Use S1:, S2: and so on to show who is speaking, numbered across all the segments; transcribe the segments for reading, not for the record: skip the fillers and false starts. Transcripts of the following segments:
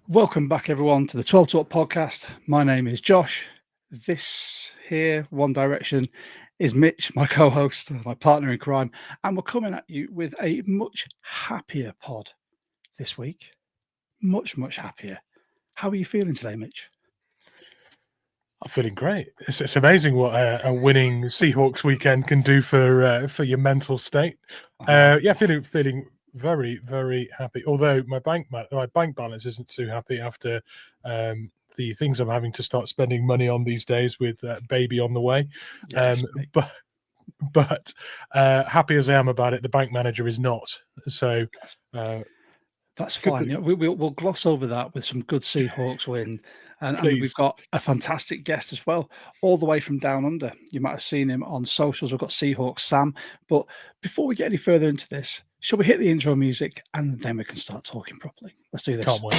S1: Welcome back, everyone, to the 12 Talk podcast. My name is Josh. This here, One Direction, is Mitch, my co-host, my partner in crime, and we're coming at you with a much happier pod this week. Much happier. How are you feeling today, Mitch?
S2: I'm feeling great. It's amazing what a winning Seahawks weekend can do for your mental state. Feeling very, very happy. Although my bank balance isn't too happy after the things I'm having to start spending money on these days with baby on the way.
S1: Yes,
S2: but happy as I am about it, the bank manager is not. So
S1: that's fine. You know, we'll gloss over that with some good Seahawks win. And we've got a fantastic guest as well, all the way from down under. You might have seen him on socials. We've got Seahawks Sam. But before we get any further into this, shall we hit the intro music and then we can start talking properly? Let's do this.
S2: Can't wait.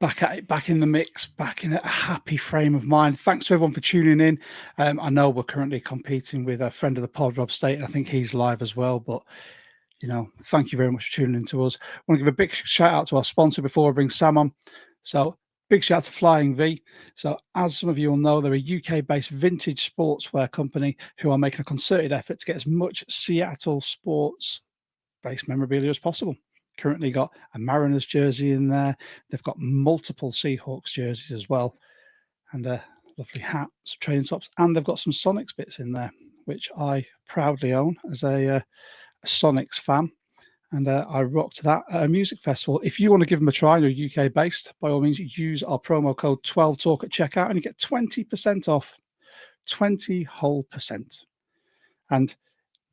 S1: Back at it, back in the mix, back in a happy frame of mind. Thanks to everyone for tuning in. I know we're currently competing with a friend of the pod, Rob State, and I think he's live as well. But, you know, thank you very much for tuning in to us. I want to give a big shout out to our sponsor before I bring Sam on. So, big shout out to Flying V. So, as some of you will know, they're a UK-based vintage sportswear company who are making a concerted effort to get as much Seattle sports-based memorabilia as possible. Currently got a Mariners jersey in there. They've got multiple Seahawks jerseys as well, and a lovely hat, some training tops, and they've got some Sonics bits in there, which I proudly own as a Sonics fan. And I rocked that at a music festival. If you want to give them a try, you're UK based, by all means, use our promo code 12Talk at checkout and you get 20% off, 20 whole percent. And,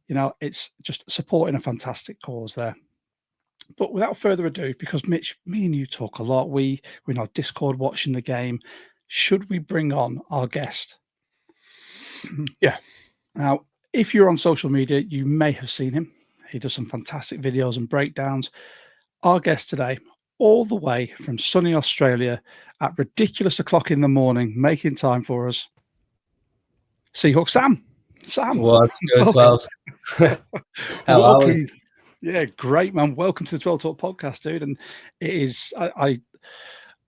S1: you know, it's just supporting a fantastic cause there. But without further ado, because Mitch, me and you talk a lot, we're in our Discord watching the game. Should we bring on our guest?
S2: Yeah.
S1: Now, if you're on social media, you may have seen him. He does some fantastic videos and breakdowns. Our guest today, all the way from sunny Australia at ridiculous o'clock in the morning, making time for us, Seahawks Sam. Sam.
S3: What's good, 12? How are we?
S1: Yeah, great, man. Welcome to the 12 Talk podcast, dude. And it is,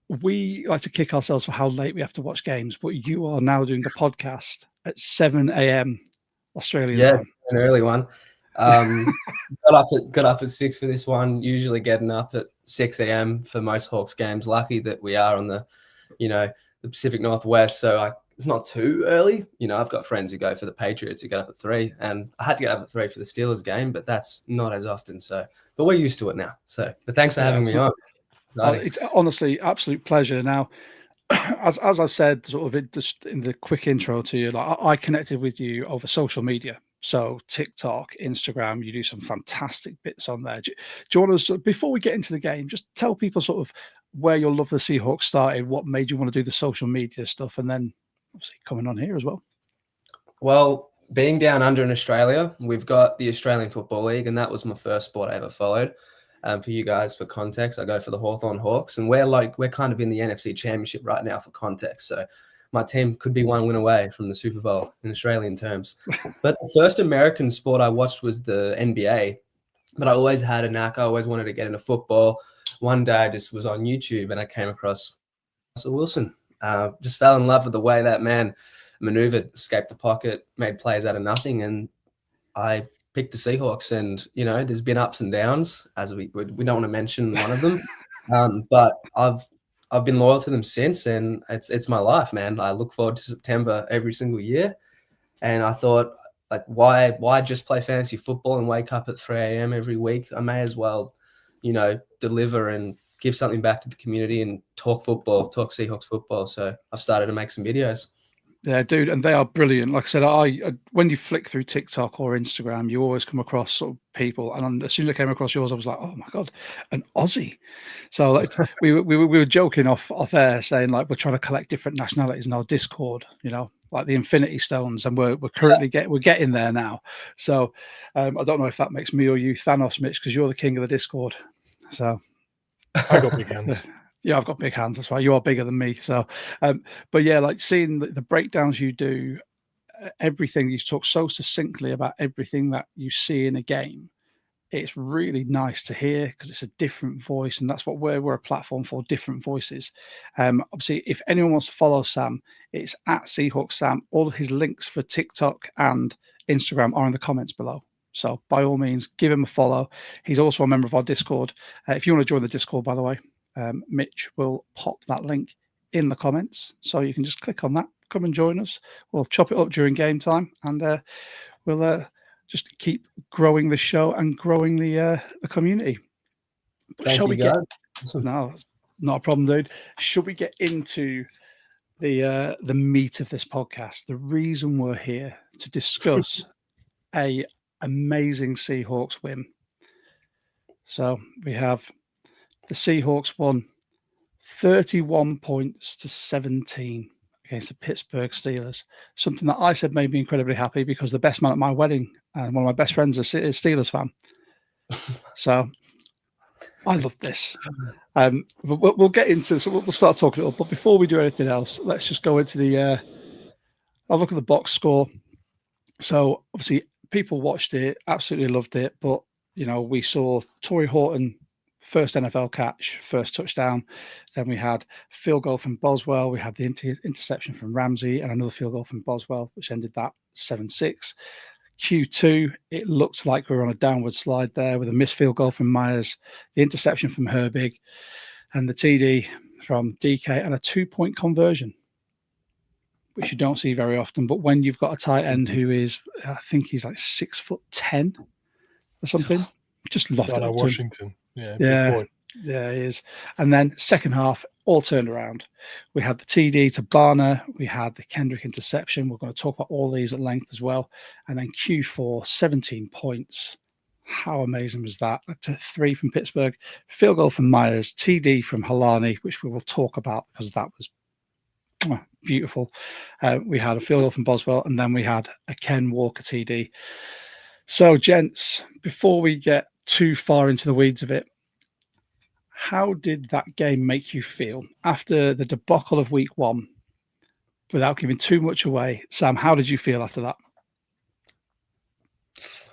S1: we like to kick ourselves for how late we have to watch games, but you are now doing the podcast at 7 a.m. Australian time.
S3: Yeah, it's an early one. Got up at 6 for this one, usually getting up at 6 a.m. for most Hawks games. Lucky that we are on the Pacific Northwest, so it's not too early. You know, I've got friends who go for the Patriots who get up at 3, and I had to get up at 3 for the Steelers game, but that's not as often. So, but we're used to it now. So, but thanks for having me on.
S1: It's honestly absolute pleasure. Now, as I said, sort of just in the quick intro to you, like I connected with you over social media. So TikTok, Instagram, you do some fantastic bits on there. Do you want to, before we get into the game, just tell people sort of where your love for the Seahawks started, what made you want to do the social media stuff, and then obviously coming on here as well?
S3: Well, being down under in Australia, we've got the Australian Football League, and that was my first sport I ever followed. For you guys, for context, I go for the Hawthorn Hawks, and we're kind of in the NFC Championship right now for context. So my team could be one win away from the Super Bowl in Australian terms. But the first American sport I watched was the NBA, but I always had a knack. I always wanted to get into football. One day I just was on YouTube and I came across Russell Wilson. Just fell in love with the way that man maneuvered, escaped the pocket, made plays out of nothing. And I picked the Seahawks, and, you know, there's been ups and downs, as we don't want to mention one of them. But I've been loyal to them since, and it's my life, man. I look forward to September every single year. And I thought, like, why just play fantasy football and wake up at 3 a.m. every week? I may as well, you know, deliver and give something back to the community and talk football, talk Seahawks football. So I've started to make some videos.
S1: Yeah, dude, and they are brilliant. Like I said, I when you flick through TikTok or Instagram, you always come across sort of people, and as soon as I came across yours, I was like, "Oh my god, an Aussie!" So like, we were joking off air, saying like we're trying to collect different nationalities in our Discord, like the Infinity Stones, and we're currently we're getting there now. So I don't know if that makes me or you Thanos, Mitch, because you're the king of the Discord. So
S2: I got big hands.
S1: Yeah, I've got big hands. That's why you are bigger than me. So, but yeah, like seeing the breakdowns you do, everything you talk so succinctly about everything that you see in a game. It's really nice to hear because it's a different voice, and that's what we're a platform for, different voices. Obviously, if anyone wants to follow Sam, it's at Seahawks Sam. All his links for TikTok and Instagram are in the comments below. So by all means, give him a follow. He's also a member of our Discord. If you want to join the Discord, by the way, Mitch will pop that link in the comments. So you can just click on that, come and join us. We'll chop it up during game time, and we'll just keep growing the show and growing the community. But
S3: Thank you, guys. Awesome.
S1: No, that's not a problem, dude. Should we get into the meat of this podcast? The reason we're here to discuss a amazing Seahawks win. So we have the Seahawks won 31 points to 17 against the Pittsburgh Steelers. Something that I said made me incredibly happy because the best man at my wedding and one of my best friends is a Steelers fan. So I love this. But we'll get into this. We'll start talking it up. But before we do anything else, let's just go into I'll look at the box score. So obviously people watched it, absolutely loved it. But, we saw Torrey Horton first NFL catch, first touchdown. Then we had field goal from Boswell. We had the interception from Ramsey and another field goal from Boswell, which ended that 7-6. Q2, it looked like we were on a downward slide there with a missed field goal from Myers, the interception from Herbig, and the TD from DK, and a 2-point conversion, which you don't see very often. But when you've got a tight end who is, I think he's like 6'10" or something, just loved it.
S2: Washington. Yeah,
S1: yeah, he is. And then second half, all turned around. We had the TD to Barner. We had the Kendrick interception. We're going to talk about all these at length as well. And then Q4, 17 points. How amazing was that? 3 from Pittsburgh, field goal from Myers, TD from Halani, which we will talk about because that was beautiful. We had a field goal from Boswell, and then we had a Ken Walker TD. So, gents, before we get too far into the weeds of it, how did that game make you feel after the debacle of week 1? Without giving too much away, Sam, how did you feel after that?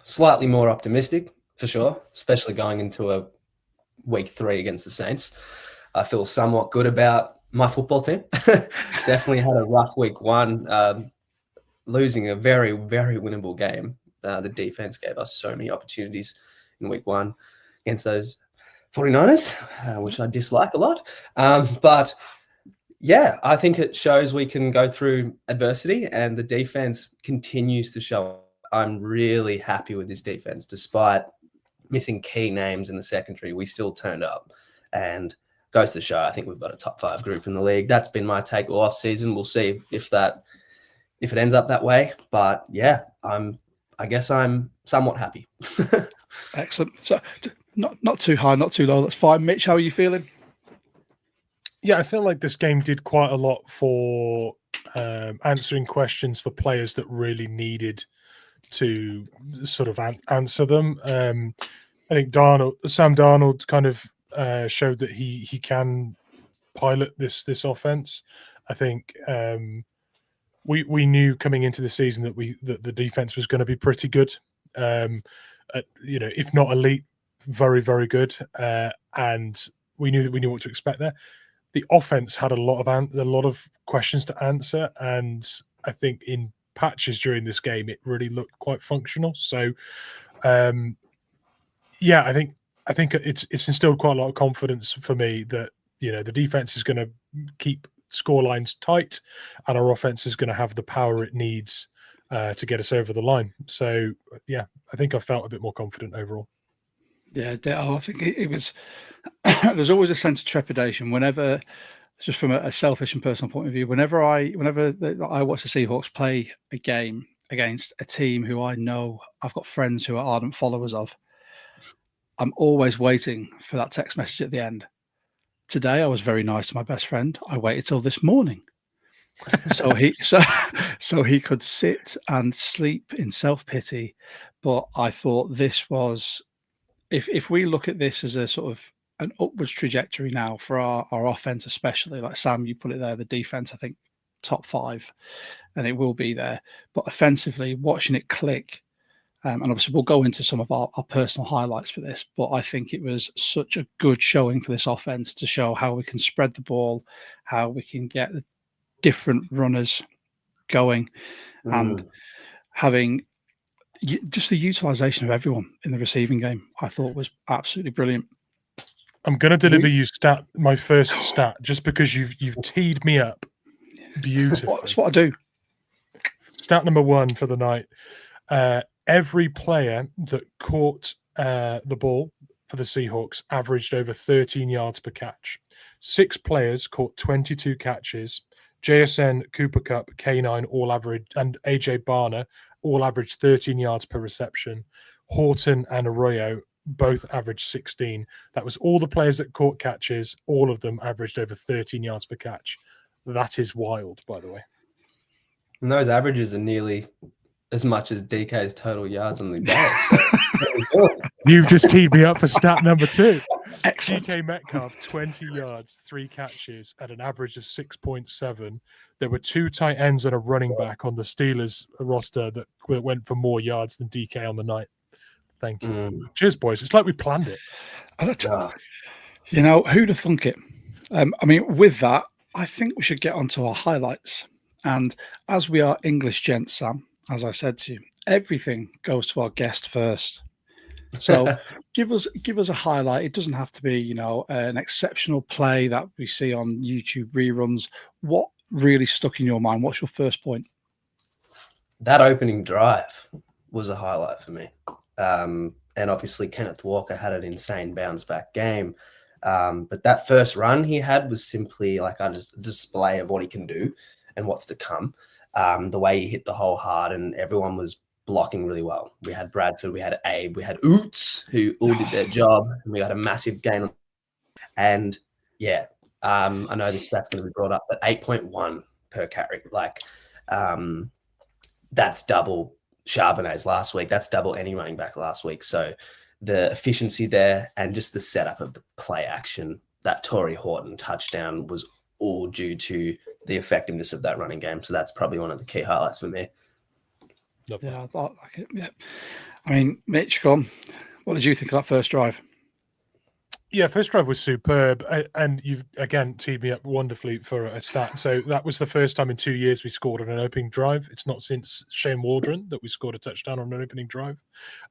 S3: Slightly more optimistic, for sure, especially going into a week 3 against the Saints. I feel somewhat good about my football team. Definitely had a rough week 1, losing a very, very winnable game. The defense gave us so many opportunities in week 1 against those 49ers, which I dislike a lot. But yeah, I think it shows we can go through adversity, and the defense continues to show. I'm really happy with this defense. Despite missing key names in the secondary, we still turned up, and goes to show I think we've got a top 5 group in the league. That's been my take all off season. We'll see if it ends up that way. But yeah, I guess I'm somewhat happy.
S1: Excellent. So not too high, not too low. That's fine. Mitch, how are you feeling?
S2: Yeah, I feel like this game did quite a lot for answering questions for players that really needed to sort of answer them. I think Sam Darnold kind of showed that he can pilot this offense. I think we knew coming into the season that the defense was going to be pretty good. If not elite, very, very good. And we knew what to expect there. The offense had a lot of questions to answer, and I think in patches during this game it really looked quite functional. So, yeah, I think it's instilled quite a lot of confidence for me that the defense is going to keep score lines tight, and our offense is going to have the power it needs to get us over the line. So, yeah, I think I felt a bit more confident overall.
S1: Yeah, I think it was. There's always a sense of trepidation whenever just from a selfish and personal point of view, whenever I watch the Seahawks play a game against a team who I know I've got friends who are ardent followers of, I'm always waiting for that text message at the end. Today, I was very nice to my best friend. I waited till this morning, so he could sit and sleep in self-pity. But I thought this was, if we look at this as a sort of an upwards trajectory now for our offense, especially, like Sam, you put it there, the defense, I think top 5, and it will be there. But offensively, watching it click, and obviously we'll go into some of our personal highlights for this, but I think it was such a good showing for this offense to show how we can spread the ball, how we can get the different runners going, and having just the utilization of everyone in the receiving game, I thought was absolutely brilliant.
S2: I'm going to deliver you my first stat, just because you've teed me up beautifully.
S1: That's what I do.
S2: Stat number 1 for the night. Every player that caught the ball for the Seahawks averaged over 13 yards per catch. 6 players caught 22 catches. JSN, Cooper Kupp, K9 all averaged, and AJ Barner all averaged 13 yards per reception. Horton and Arroyo both averaged 16. That was all the players that caught catches. All of them averaged over 13 yards per catch. That is wild, by the way.
S3: And those averages are nearly as much as DK's total yards on the day. So
S2: you've just teed me up for stat number 2.
S1: Excellent.
S2: DK Metcalf, 20 yards, 3 catches at an average of 6.7. There were 2 tight ends and a running back on the Steelers roster that went for more yards than DK on the night. Thank you. Cheers, boys. It's like we planned it.
S1: You know, who'd have thunk it? I mean, with that, I think we should get onto our highlights. And as we are English gents, Sam, as I said to you, everything goes to our guest first. So give us a highlight. It doesn't have to be, you know, an exceptional play that we see on YouTube reruns. What really stuck in your mind? What's your first point?
S3: That opening drive was a highlight for me. And obviously Kenneth Walker had an insane bounce back game. But that first run he had was simply like a display of what he can do and what's to come. The way he hit the hole hard, and everyone was blocking really well. We had Bradford, we had Abe, we had Oots, who all did their job, and we had a massive gain. And yeah, I know this stat's going to be brought up, but 8.1 per carry. Like, that's double Charbonnet's last week. That's double any running back last week. So the efficiency there and just the setup of the play action, that Torrey Horton touchdown was all due to the effectiveness of that running game. So that's probably one of the key highlights for me.
S1: Yeah, I like it. Yeah. I mean, Mitch, go on. What did you think of that first drive?
S2: Yeah, first drive was superb. And you've, again, teed me up wonderfully for a stat. So that was the first time in 2 years we scored on an opening drive. It's not since Shane Waldron that we scored a touchdown on an opening drive.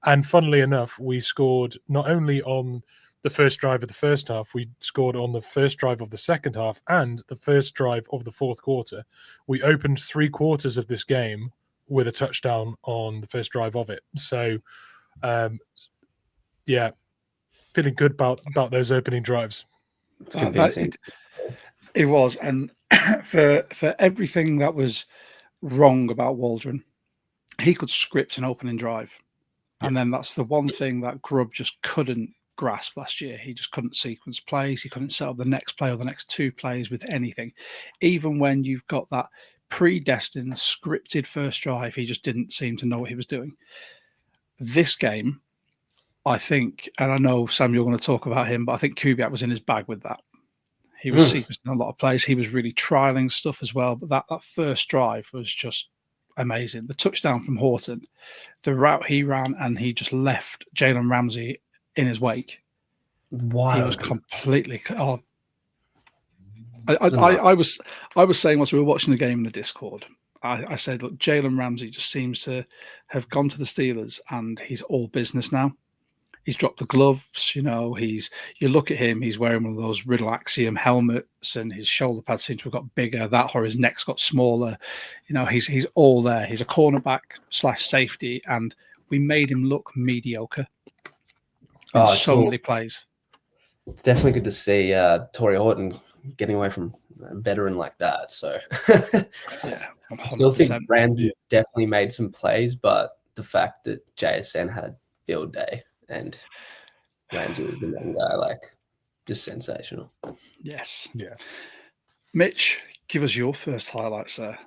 S2: And funnily enough, we scored not only on the first drive of the first half, we scored on the first drive of the second half and the first drive of the fourth quarter. We opened 3 quarters of this game with a touchdown on the first drive of it. So, yeah, feeling good about those opening drives.
S3: It's convincing.
S1: It was. And for everything that was wrong about Waldron, he could script an opening drive. Yeah. And then that's the one thing that Grubb just couldn't grasp last year. He just couldn't sequence plays. He couldn't set up the next play or the next 2 plays with anything. Even when you've got that predestined, scripted first drive, he just didn't seem to know what he was doing. This game, I think, and I know, Sam, you're going to talk about him, but I think Kubiak was in his bag with that. He was sequencing a lot of plays. He was really trialing stuff as well. But that first drive was just amazing. The touchdown from Horton, the route he ran, and he just left Jalen Ramsey in his wake.
S3: Wow.
S1: He was completely... I was saying whilst we were watching the game in the Discord, I said, look, Jalen Ramsey just seems to have gone to the Steelers and he's all business now. He's dropped the gloves, you know, you look at him, he's wearing one of those Riddle Axiom helmets and his shoulder pads seem to have got bigger, or his neck's got smaller. You know, he's all there. He's a cornerback / safety, and we made him look mediocre in so many plays.
S3: It's definitely good to see Torrey Horton getting away from a veteran like that. So
S1: Yeah,
S3: I still think
S1: 100%.
S3: Ramsey definitely made some plays, but the fact that JSN had a field day and Ramsey was the main guy, like, just sensational.
S1: Yes.
S2: Yeah.
S1: Mitch, give us your first highlight, sir.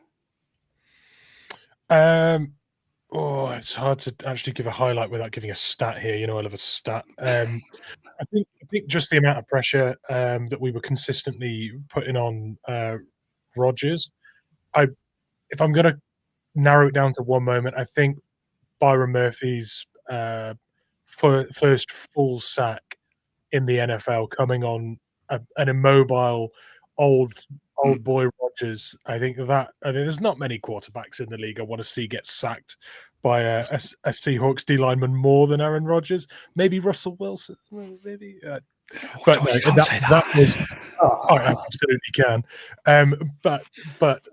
S2: It's hard to actually give a highlight without giving a stat here. You know, I love a stat. I think just the amount of pressure that we were consistently putting on Rodgers. If I'm going to narrow it down to one moment, I think Byron Murphy's first full sack in the NFL, coming on an immobile old boy Rodgers. I think there's not many quarterbacks in the league I want to see get sacked by a Seahawks D lineman more than Aaron Rodgers. Maybe Russell Wilson, maybe. But no, that was. I absolutely can. But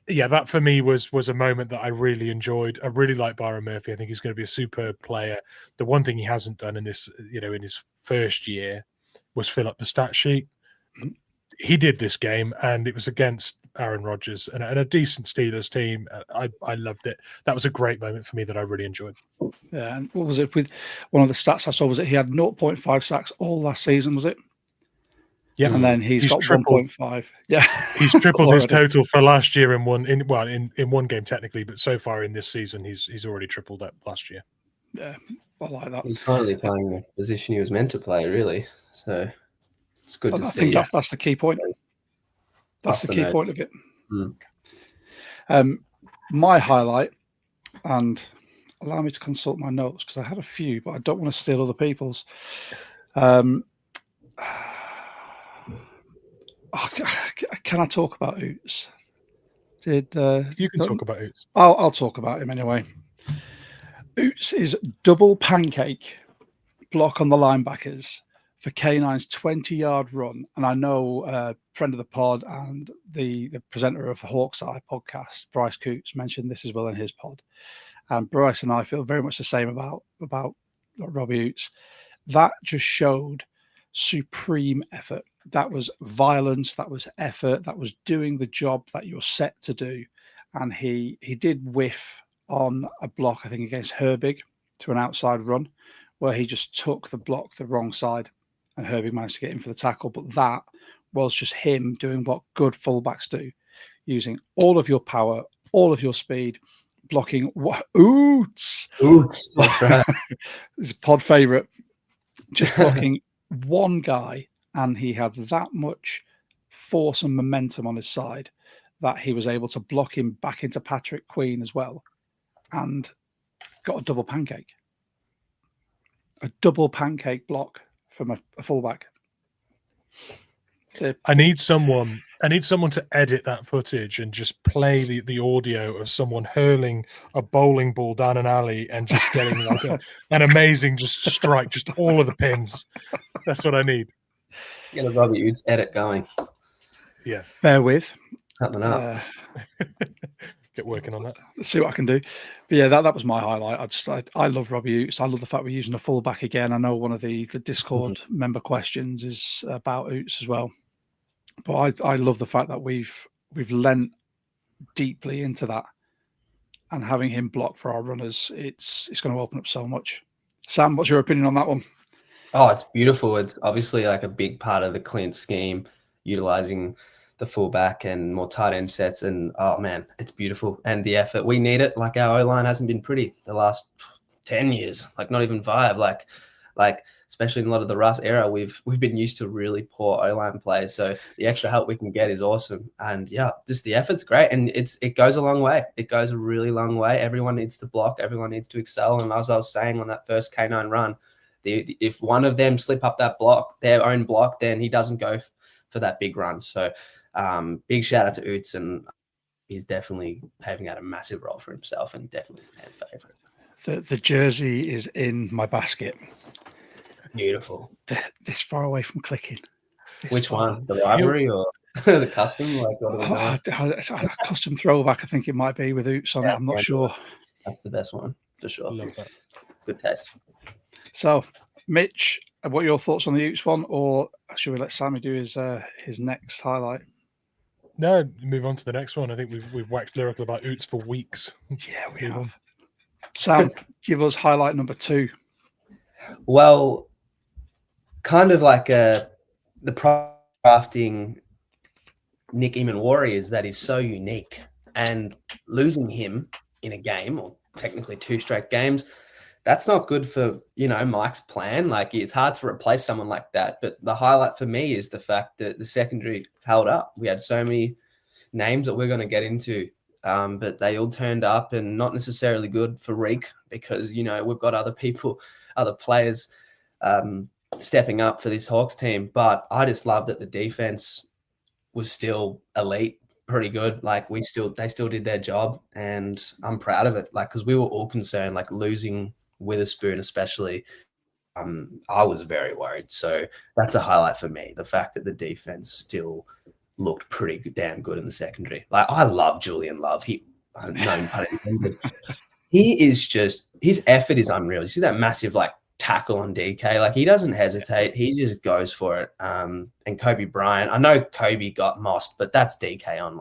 S2: yeah, that for me was a moment that I really enjoyed. I really like Byron Murphy. I think he's going to be a superb player. The one thing he hasn't done in this, in his first year, was fill up the stat sheet. He did this game, and it was against Aaron Rodgers and a decent Steelers team. I loved it. That was a great moment for me that I really enjoyed.
S1: Yeah, and what was it with one of the stats I saw? Was it he had 0.5 sacks all last season? Was it?
S2: Yeah,
S1: and then he's got
S2: tripled.
S1: 1.5. Yeah,
S2: he's tripled his total for last year in one game technically, but so far in this season he's already tripled that last year.
S1: Yeah, I like that.
S3: He's finally playing the position he was meant to play, really. So it's good to see.
S1: I think that's the key point. That's the key point of it. My highlight, and allow me to consult my notes because I had a few, but I don't want to steal other people's. Can I talk about Oots?
S2: You can talk about Oots.
S1: I'll talk about him anyway. Oots is double pancake block on the linebackers for K9's 20-yard run. And I know friend of the pod and the presenter of the Hawks Eye podcast, Bryce Coots, mentioned this as well in his pod. And Bryce and I feel very much the same about Robbie Oots. That just showed supreme effort. That was violence. That was effort. That was doing the job that you're set to do. And he did whiff on a block, I think, against Herbig to an outside run, where he just took the block the wrong side, and Herbig managed to get in for the tackle. But that was just him doing what good fullbacks do, using all of your power, all of your speed, blocking Oots.
S3: That's right.
S1: It's a pod favorite. Just blocking one guy, and he had that much force and momentum on his side that he was able to block him back into Patrick Queen as well, and got a double pancake. A double pancake block from a fullback.
S2: I need someone to edit that footage and just play the audio of someone hurling a bowling ball down an alley and just getting like an amazing just strike, just all of the pins. That's what I need.
S3: Get a Robbie Oots edit going.
S1: Yeah. Bear with.
S3: Something up.
S2: Get working on that.
S1: Let's see what I can do. But yeah, that was my highlight. I love Robbie Oots. I love the fact we're using a fullback again. I know one of the Discord member questions is about Oots as well. But I love the fact that we've lent deeply into that, and having him block for our runners, it's going to open up so much. Sam, what's your opinion on that one?
S3: Oh, it's beautiful. It's obviously like a big part of the Clint scheme, utilizing the fullback and more tight end sets. And oh man, it's beautiful. And the effort, we need it. Like our O-line hasn't been pretty the last 10 years, like not even 5. Like especially in a lot of the Russ era, we've been used to really poor O-line play. So the extra help we can get is awesome. And yeah, just the effort's great. And it goes a long way. It goes a really long way. Everyone needs to block. Everyone needs to excel. And as I was saying on that first K9 run, if one of them slip up that block, their own block, then he doesn't go for that big run. So big shout out to Oots, and he's definitely paving out a massive role for himself and definitely a fan favorite.
S1: The jersey is in my basket.
S3: Beautiful.
S1: This far away from clicking.
S3: Which one? The rivalry or the custom? Like
S1: a custom throwback, I think it might be with Oots on it. I'm not sure.
S3: That's the best one for sure.
S2: Love that.
S3: Good taste.
S1: So, Mitch, what are your thoughts on the Oots one, or should we let Sammy do his next highlight?
S2: No, move on to the next one. I think we've waxed lyrical about Oots for weeks.
S1: Yeah, we
S2: Move
S1: have.
S2: on.
S1: Sam, give us highlight number 2.
S3: Well, kind of like the crafting Nick Eamon is that he's so unique, and losing him in a game, or technically 2 straight games, that's not good for, Mike's plan. Like, it's hard to replace someone like that. But the highlight for me is the fact that the secondary held up. We had so many names that we're going to get into, but they all turned up, and not necessarily good for Reek because, we've got other players stepping up for this Hawks team. But I just love that the defense was still elite, pretty good. Like, they still did their job, and I'm proud of it. Like, because we were all concerned, like losing Witherspoon especially. I was very worried. So that's a highlight for me. The fact that the defense still looked pretty damn good in the secondary. Like, I love Julian Love. He is just, his effort is unreal. You see that massive tackle on DK? Like, he doesn't hesitate. He just goes for it. And Kobe Bryant, I know Kobe got mossed, but that's DK on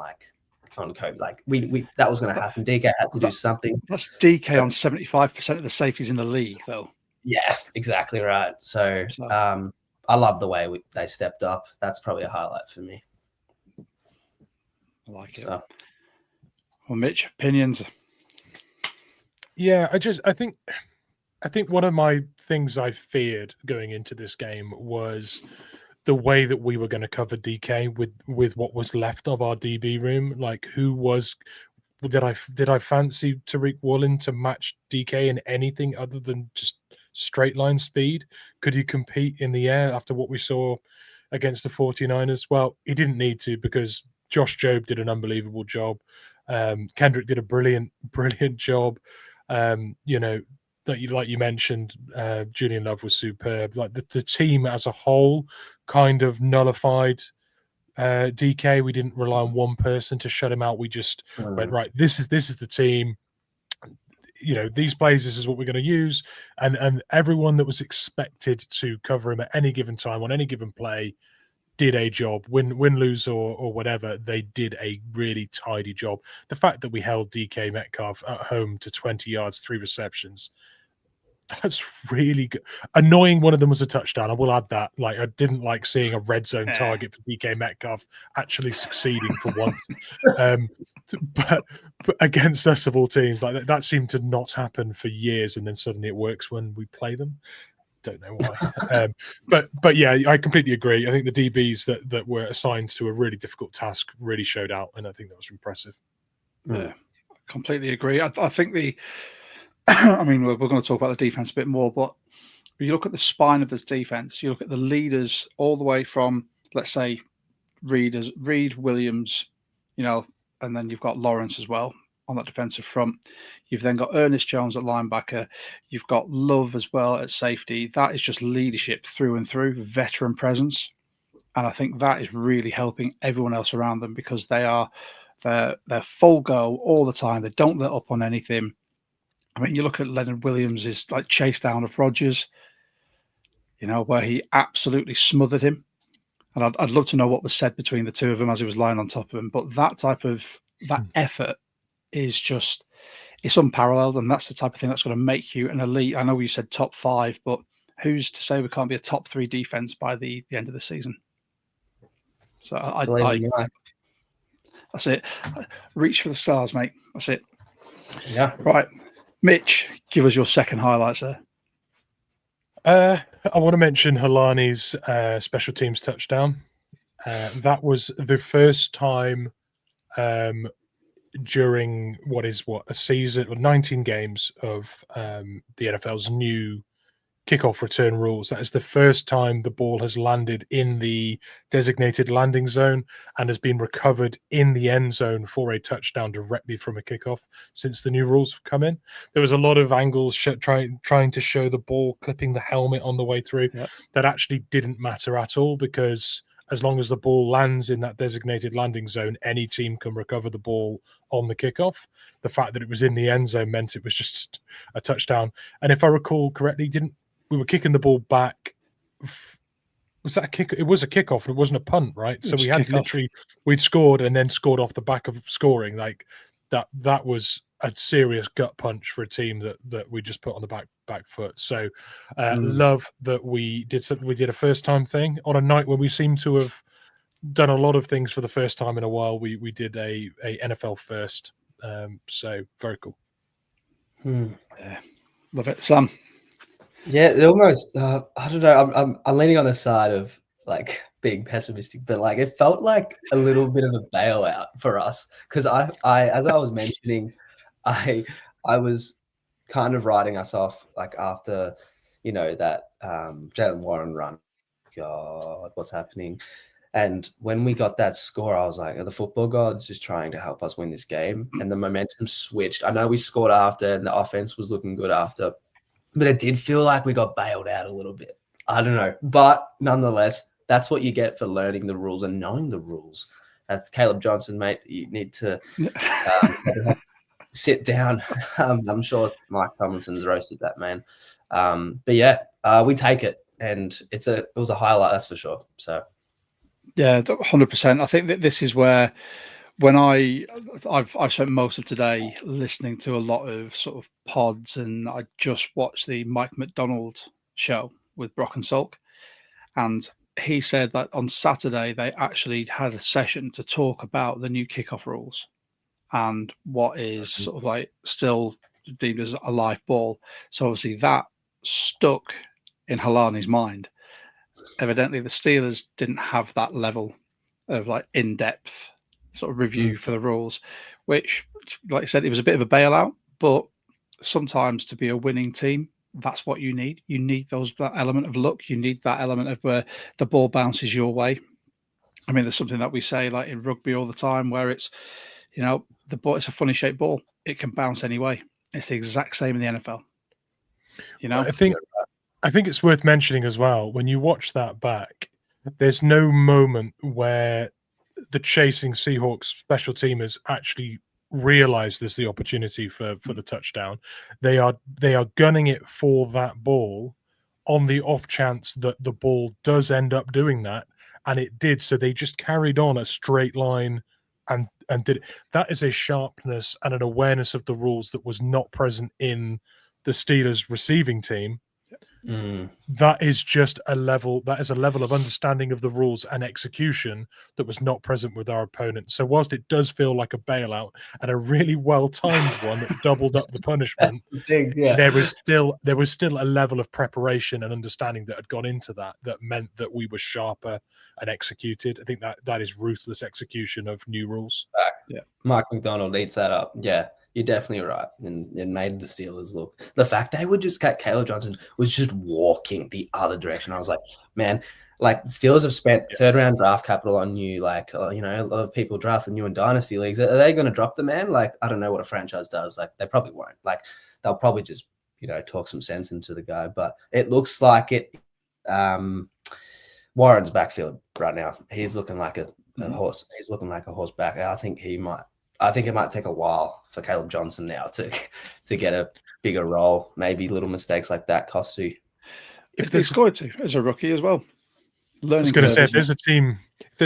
S3: Kobe. Like, we that was going to happen. DK had to do something.
S1: That's DK on 75% of the safeties in the league, though.
S3: Yeah, exactly right. So I love the way they stepped up. That's probably a highlight for me.
S1: I like it.
S3: So.
S1: Well, Mitch, opinions?
S2: Yeah, I think one of my things I feared going into this game was the way that we were going to cover DK with what was left of our DB room. Like, did I fancy Tariq Woolen to match DK in anything other than just straight line speed? Could he compete in the air after what we saw against the 49ers? Well, he didn't need to, because Josh Jobe did an unbelievable job. Kendrick did a brilliant job. Like you mentioned, Julian Love was superb. Like, the team as a whole kind of nullified DK. We didn't rely on one person to shut him out. We just went, right, this is the team. These plays, this is what we're going to use. And everyone that was expected to cover him at any given time on any given play did a job. Win, lose, or whatever, they did a really tidy job. The fact that we held DK Metcalf at home to 20 yards, 3 receptions, that's really good. Annoying one of them was a touchdown. I will add that. Like, I didn't like seeing a red zone target for DK Metcalf actually succeeding for once. But against us of all teams, like that seemed to not happen for years, and then suddenly it works when we play them. Don't know why. But yeah, I completely agree. I think the DBs that were assigned to a really difficult task really showed out, and I think that was impressive.
S1: Yeah, completely agree. I think I mean, we're going to talk about the defense a bit more, but you look at the spine of this defense, you look at the leaders all the way from, let's say, Reed, Williams, and then you've got Lawrence as well on that defensive front. You've then got Ernest Jones at linebacker. You've got Love as well at safety. That is just leadership through and through, veteran presence. And I think that is really helping everyone else around them, because they're full go all the time. They don't let up on anything. I mean, you look at Leonard Williams' chase down of Rodgers, where he absolutely smothered him. And I'd love to know what was said between the two of them as he was lying on top of him. But that effort is just, it's unparalleled. And that's the type of thing that's going to make you an elite. I know you said top 5, but who's to say we can't be a top 3 defense by the end of the season? So that's it. Reach for the stars, mate. That's it.
S3: Yeah.
S1: Right. Mitch, give us your second highlight, sir.
S2: I want to mention Helani's special teams touchdown. That was the first time during a season, 19 games of the NFL's new kickoff return rules. That is the first time the ball has landed in the designated landing zone and has been recovered in the end zone for a touchdown directly from a kickoff since the new rules have come in. There was a lot of angles trying to show the ball clipping the helmet on the way through. Yep. That actually didn't matter at all, because as long as the ball lands in that designated landing zone, any team can recover the ball on the kickoff. The fact that it was in the end zone meant it was just a touchdown. And if I recall correctly, we were kicking the ball back was that a kick? It was a kickoff. It wasn't a punt, right? So we had
S1: kickoff.
S2: we'd scored and then scored off the back of scoring. Like that was a serious gut punch for a team that we just put on the back foot. So love that we did a first time thing on a night where we seem to have done a lot of things for the first time in a while. We did a NFL first. So very cool.
S1: Yeah. Love it, Sam.
S3: Yeah, it almost. I don't know. I'm leaning on the side of like being pessimistic, but like it felt like a little bit of a bailout for us because I as I was mentioning, I was kind of writing us off like after that Jalen Warren run. God, what's happening? And when we got that score, I was like, are the football gods just trying to help us win this game? And the momentum switched. I know we scored after, and the offense was looking good after. But it did feel like we got bailed out a little bit. I don't know. But nonetheless, that's what you get for learning the rules and knowing the rules. That's Caleb Johnson, mate. You need to sit down. I'm sure Mike Tomlinson's roasted that man. But yeah, we take it. And it was a highlight, that's for sure. So
S1: yeah, 100%. I think that this is where when I've spent most of today listening to a lot of sort of pods, and I just watched the Mike McDonald show with Brock and Salk, and he said that on Saturday they actually had a session to talk about the new kickoff rules and what is sort of like still deemed as a live ball. So obviously that stuck in Halani's mind. Evidently the Steelers didn't have that level of like in-depth sort of review for the rules, which, like I said, it was a bit of a bailout, but sometimes to be a winning team, that's what you need. You need that element of luck. You need that element of where the ball bounces your way. I mean, there's something that we say like in rugby all the time where it's, the ball, it's a funny shaped ball. It can bounce any way. It's the exact same in the NFL.
S2: I think it's worth mentioning as well, when you watch that back, there's no moment where the chasing Seahawks special teamers actually realize there's the opportunity for the touchdown. They are gunning it for that ball on the off chance that the ball does end up doing that, and it did. So they just carried on a straight line and did it. That is a sharpness and an awareness of the rules that was not present in the Steelers receiving team. That is just a level of understanding of the rules and execution that was not present with our opponent. So whilst it does feel like a bailout and a really well-timed one that doubled up the punishment, there was still a level of preparation and understanding that had gone into that meant that we were sharper and executed. I think that is ruthless execution of new rules.
S3: Yeah, Mike McDonald eats that up. Yeah. You're definitely right. And it made the Steelers look. The fact they would just get Caleb Johnson was just walking the other direction. I was like, man, like the Steelers have spent third round draft capital on you. Like, a lot of people drafting you in dynasty leagues. Are they going to drop the man? Like, I don't know what a franchise does. Like, they probably won't. Like, they'll probably just, talk some sense into the guy. But it looks like it. Warren's backfield right now. He's looking like a horse. He's looking like a horseback. I think it might take a while for Caleb Johnson now to get a bigger role. Maybe little mistakes like that cost you.
S1: If he's going to as a rookie as well.
S2: I was going to say, if there's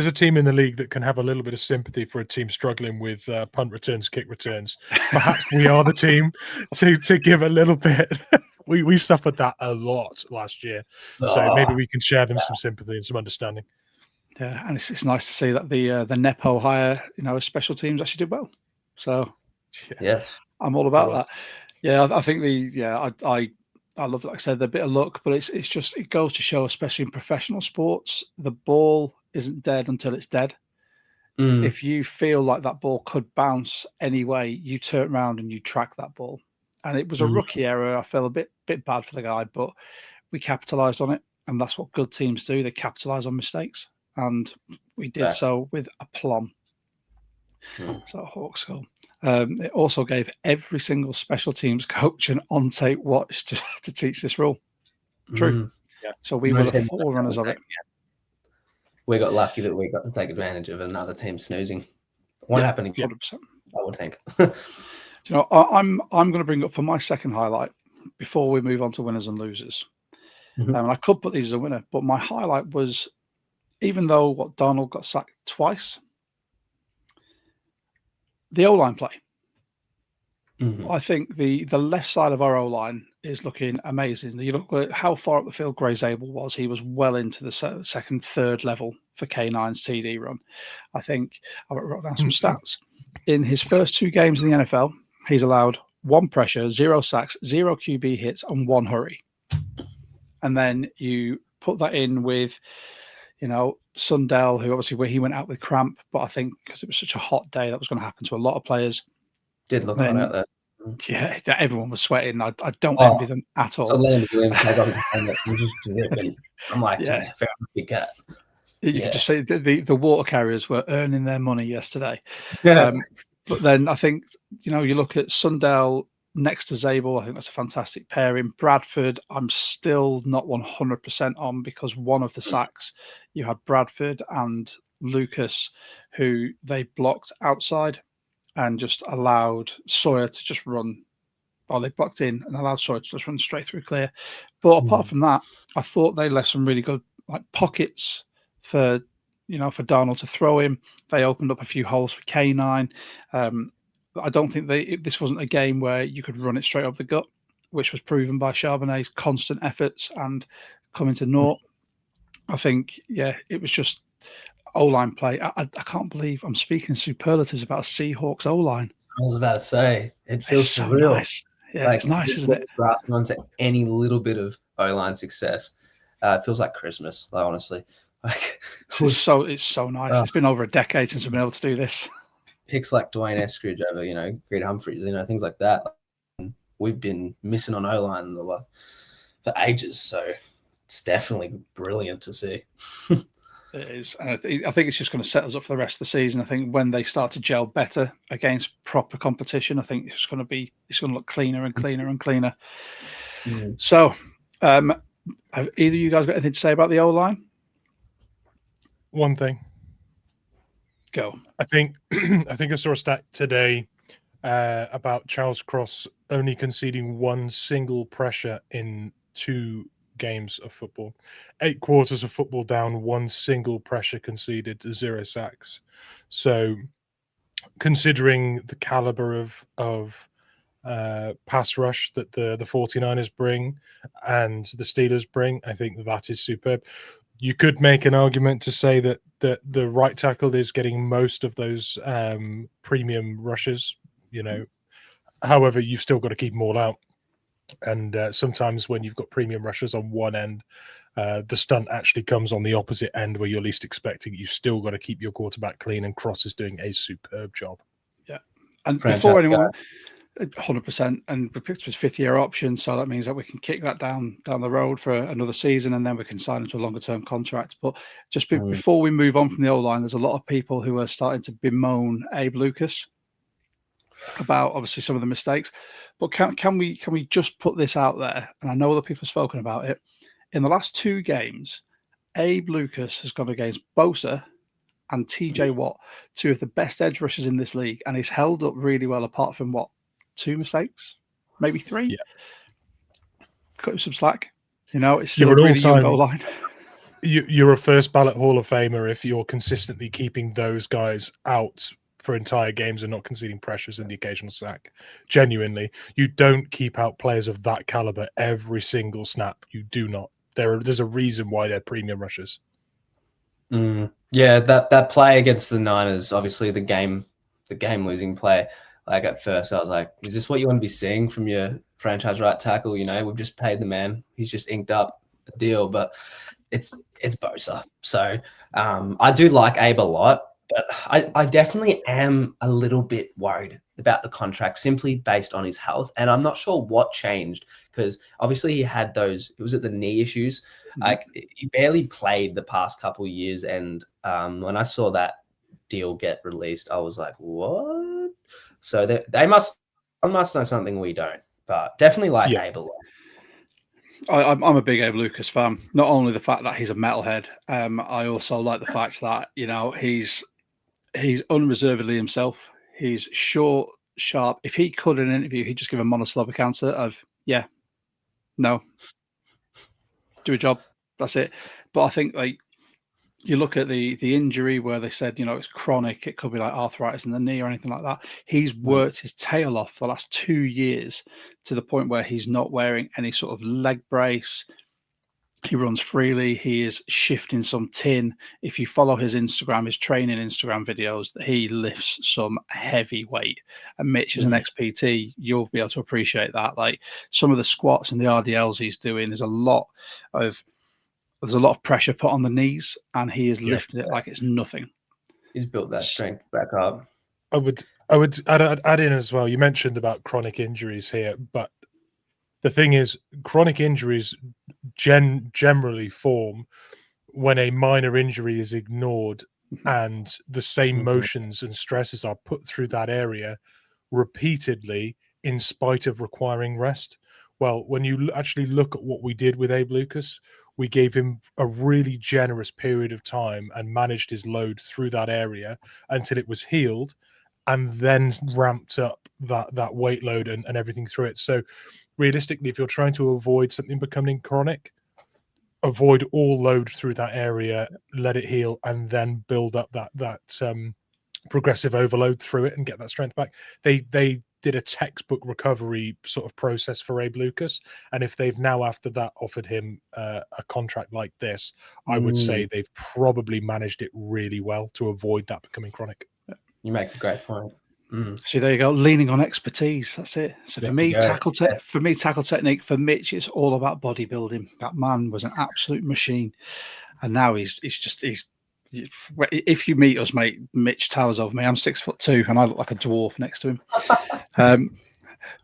S2: a team in the league that can have a little bit of sympathy for a team struggling with punt returns, kick returns, perhaps we are the team to give a little bit. We suffered that a lot last year, so maybe we can share them some sympathy and some understanding.
S1: Yeah, and it's nice to see that the Nepo hire, special teams actually did well. So,
S3: yes,
S1: I'm all about that. Yeah, I think I love, like I said, the bit of luck, but it's just, it goes to show, especially in professional sports, the ball isn't dead until it's dead. If you feel like that ball could bounce anyway, you turn around and you track that ball. And it was a rookie error. I feel a bit bad for the guy, but we capitalized on it, and that's what good teams do. They capitalize on mistakes. And we did so with aplomb. So Hawks goal. It also gave every single special teams coach an on-tape watch to teach this rule. True.
S2: Yeah.
S1: So we were the forerunners of it.
S3: We got lucky that we got to take advantage of another team snoozing. Won't happen again.
S1: 100%.
S3: I would think.
S1: I'm going to bring up for my second highlight before we move on to winners and losers.
S3: Mhm.
S1: And I could put these as a winner, but my highlight was, even though Darnold got sacked twice, the O-line play.
S3: Mhm.
S1: I think the left side of our O-line is looking amazing. You look at how far up the field Gray Zabel was. He was well into the second, third level for K9's TD run. I think I wrote down some stats. In his first 2 games in the NFL, he's allowed 1 pressure, 0 sacks, 0 QB hits, and 1 hurry. And then you put that in with, Sundell, who obviously where he went out with cramp, but I think because it was such a hot day, that was going to happen to a lot of players.
S3: Did look hot out there.
S1: Yeah, everyone was sweating. I don't
S3: Oh,
S1: envy them at all.
S3: So Landon Williams take off his helmet and just dripping. I'm like,
S1: Yeah.
S3: fair enough, big cat.
S1: You could just say the water carriers were earning their money yesterday.
S3: Yeah.
S1: But then I think, you look at Sundell next to Zabel. I think that's a fantastic pairing. Bradford, I'm still not 100% on, because one of the sacks, you had Bradford and Lucas, who they blocked outside and just allowed Sawyer to just run. Or they blocked in and allowed Sawyer to just run straight through clear. But apart from that, I thought they left some really good pockets for Darnold to throw him. They opened up a few holes for K9. I don't think this wasn't a game where you could run it straight up the gut, which was proven by Charbonnet's constant efforts and coming to naught. I think, it was just O-line play. I can't believe I'm speaking superlatives about a Seahawks O-line.
S3: I was about to say, it feels
S1: so
S3: surreal.
S1: nice. Yeah, it's nice, isn't it?
S3: Grasping onto any little bit of O-line success. It feels like Christmas, honestly.
S1: It's so nice. It's been over a decade since we've been able to do this.
S3: Picks like Dwayne Eskridge over, Greed Humphreys, things like that. We've been missing on O-line for ages, so it's definitely brilliant to see.
S1: It is, and I think it's just going to set us up for the rest of the season. I think when they start to gel better against proper competition, I think it's going to look cleaner and cleaner and cleaner. So, have either of you guys got anything to say about the O-line?
S2: One thing.
S1: Go.
S2: I think I saw a stat today about Charles Cross only conceding 1 single pressure in 2 games of football. 8 quarters of football down, 1 single pressure conceded, 0 sacks. So considering the caliber of pass rush that the 49ers bring and the Steelers bring, I think that is superb. You could make an argument to say that the right tackle is getting most of those premium rushes, However, you've still got to keep them all out. And sometimes when you've got premium rushers on one end, the stunt actually comes on the opposite end where you're least expecting. You've still got to keep your quarterback clean, and Cross is doing a superb job.
S1: Yeah. And before anyone, 100%, and we picked his 5th-year option, so that means that we can kick that down the road for another season, and then we can sign into a longer-term contract. But just before we move on from the O-line, there's a lot of people who are starting to bemoan Abe Lucas about obviously some of the mistakes. But can we just put this out there? And I know other people have spoken about it. In the last 2 games, Abe Lucas has gone against Bosa and TJ Watt, 2 of the best edge rushers in this league, and he's held up really well, apart from 2 mistakes, maybe 3.
S2: Yeah.
S1: Cut him some slack. It's still a really young goal line.
S2: You're a first ballot Hall of Famer if you're consistently keeping those guys out for entire games and not conceding pressures and the occasional sack. Genuinely, you don't keep out players of that caliber every single snap. You do not. There's a reason why they're premium rushers.
S3: Yeah, that play against the Niners, obviously the game losing play. Like at first, I was like, "Is this what you want to be seeing from your franchise right tackle?" We've just paid the man; he's just inked up a deal. But it's Bosa, so I do like Abe a lot. But I definitely am a little bit worried about the contract simply based on his health. And I'm not sure what changed, because obviously he had those, it was at the knee issues. Like he barely played the past couple of years. And when I saw that deal get released, I was like, what? So they must know something we don't, but definitely like Abe a lot.
S1: I'm a big Abe Lucas fan. Not only the fact that he's a metalhead, I also like the fact that, he's unreservedly himself. He's short, sharp. If he could in an interview, he'd just give a monosyllabic answer of, yeah, no. do a job. That's it. But I think like you look at the injury where they said, you know, it's chronic. It could be like arthritis in the knee or anything like that. He's worked his tail off for the last 2 years to the point where he's not wearing any sort of leg brace. He runs freely. He is shifting some tin. If you follow his Instagram, his training Instagram videos, he lifts some heavy weight. And Mitch is an ex-PT. You'll be able to appreciate that. Like some of the squats and the RDLs he's doing, there's a lot of pressure put on the knees, and he is lifting it like it's nothing.
S3: He's built that strength back up.
S2: I would add in as well. You mentioned about chronic injuries here, but the thing is, chronic injuries generally form when a minor injury is ignored and the same motions and stresses are put through that area repeatedly in spite of requiring rest. Well, when you actually look at what we did with Abe Lucas, we gave him a really generous period of time and managed his load through that area until it was healed, and then ramped up that weight load and everything through it. So realistically, if you're trying to avoid something becoming chronic, avoid all load through that area, let it heal, and then build up that progressive overload through it and get that strength back. They did a textbook recovery sort of process for Abe Lucas, and if they've now after that offered him a contract like this, I would say they've probably managed it really well to avoid that becoming chronic.
S3: You make a great point.
S1: See, there you go, leaning on expertise. That's it. So for me, tackle technique. For Mitch, it's all about bodybuilding. That man was an absolute machine, and now he's. If you meet us, mate, Mitch towers over me. I'm 6'2", and I look like a dwarf next to him.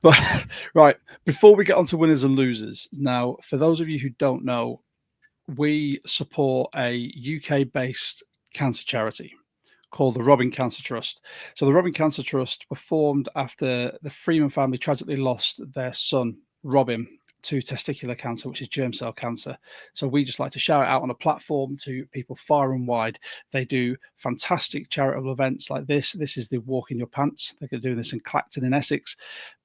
S1: But right, before we get on to winners and losers, now for those of you who don't know, we support a UK-based cancer charity called the Robin Cancer Trust. So the Robin Cancer Trust were formed after the Freeman family tragically lost their son, Robin, to testicular cancer, which is germ cell cancer. So we just like to shout it out on a platform to people far and wide. They do fantastic charitable events like this. This is the Walk in Your Pants. They're doing this in Clacton in Essex,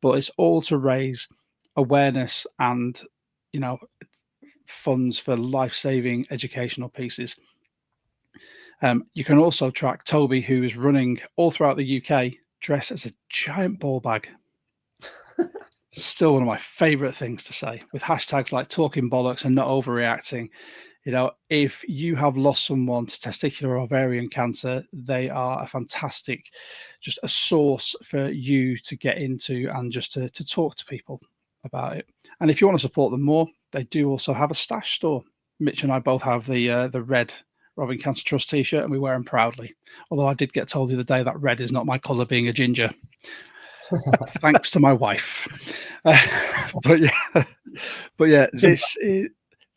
S1: but it's all to raise awareness and, you know, funds for life-saving educational pieces. You can also track Toby, who is running all throughout the UK, dressed as a giant ball bag. Still one of my favorite things to say, with hashtags like talking bollocks and not overreacting. You know, if you have lost someone to testicular or ovarian cancer, they are a fantastic, just a source for you to get into and just to talk to people about it. And if you want to support them more, they do also have a stash store. Mitch and I both have the red Robin Cancer Trust t-shirt, and we wear them proudly. Although I did get told the other day that red is not my colour, being a ginger. Thanks to my wife. But yeah, this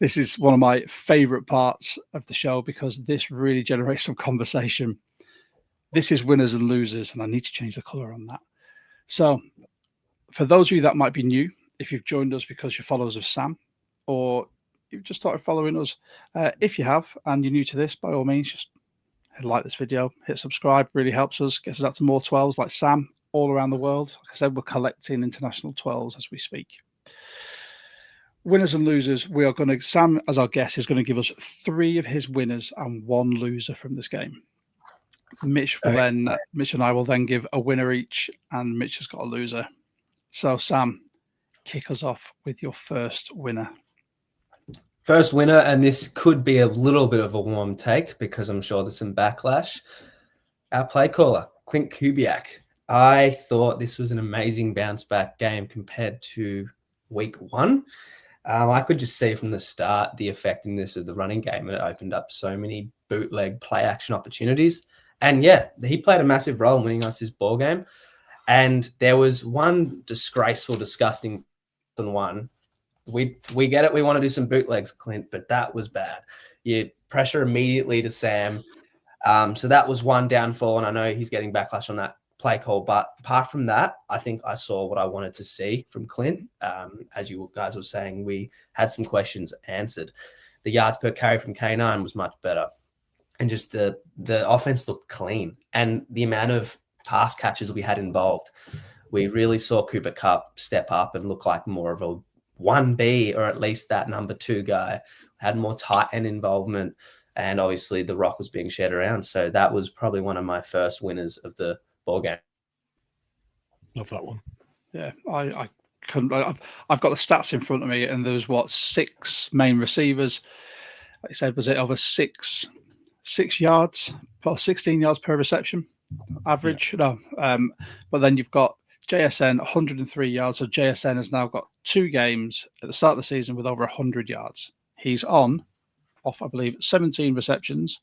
S1: is one of my favourite parts of the show, because this really generates some conversation. This is winners and losers, and I need to change the colour on that. So for those of you that might be new, if you've joined us because you're followers of Sam, or you've just started following us, if you have and you're new to this, by all means, just like this video, hit subscribe, really helps us, gets us out to more 12s like Sam all around the world. Like I said, we're collecting international 12s as we speak. Winners and losers, we are going to, Sam as our guest is going to give us 3 of his winners and 1 loser from this game. Mitch and I will then give a winner each, and Mitch has got a loser. So Sam, kick us off with your first winner.
S3: First winner, and this could be a little bit of a warm take because I'm sure there's some backlash. Our play caller, Clint Kubiak. I thought this was an amazing bounce back game compared to week 1. I could just see from the start the effectiveness of the running game, and it opened up so many bootleg play action opportunities. And yeah, he played a massive role in winning us his ball game. And there was one disgraceful, disgusting one. We get it. We want to do some bootlegs, Clint, but that was bad. You pressure immediately to Sam. So that was one downfall, and I know he's getting backlash on that play call. But apart from that, I think I saw what I wanted to see from Clint. As you guys were saying, we had some questions answered. The yards per carry from K9 was much better. And just the offense looked clean. And the amount of pass catches we had involved, we really saw Cooper Kupp step up and look like more of 1B, or at least that number 2 guy, had more tight end involvement. And obviously the rock was being shared around. So that was probably one of my first winners of the ball game.
S2: Love that one.
S1: Yeah, I couldn't. I've got the stats in front of me, and there was 6 main receivers. Like I said, was it over 6 yards, or 16 yards per reception average? Yeah. No, but then you've got JSN 103 yards. So JSN has now got 2 games at the start of the season with over 100 yards. He's off, I believe, 17 receptions,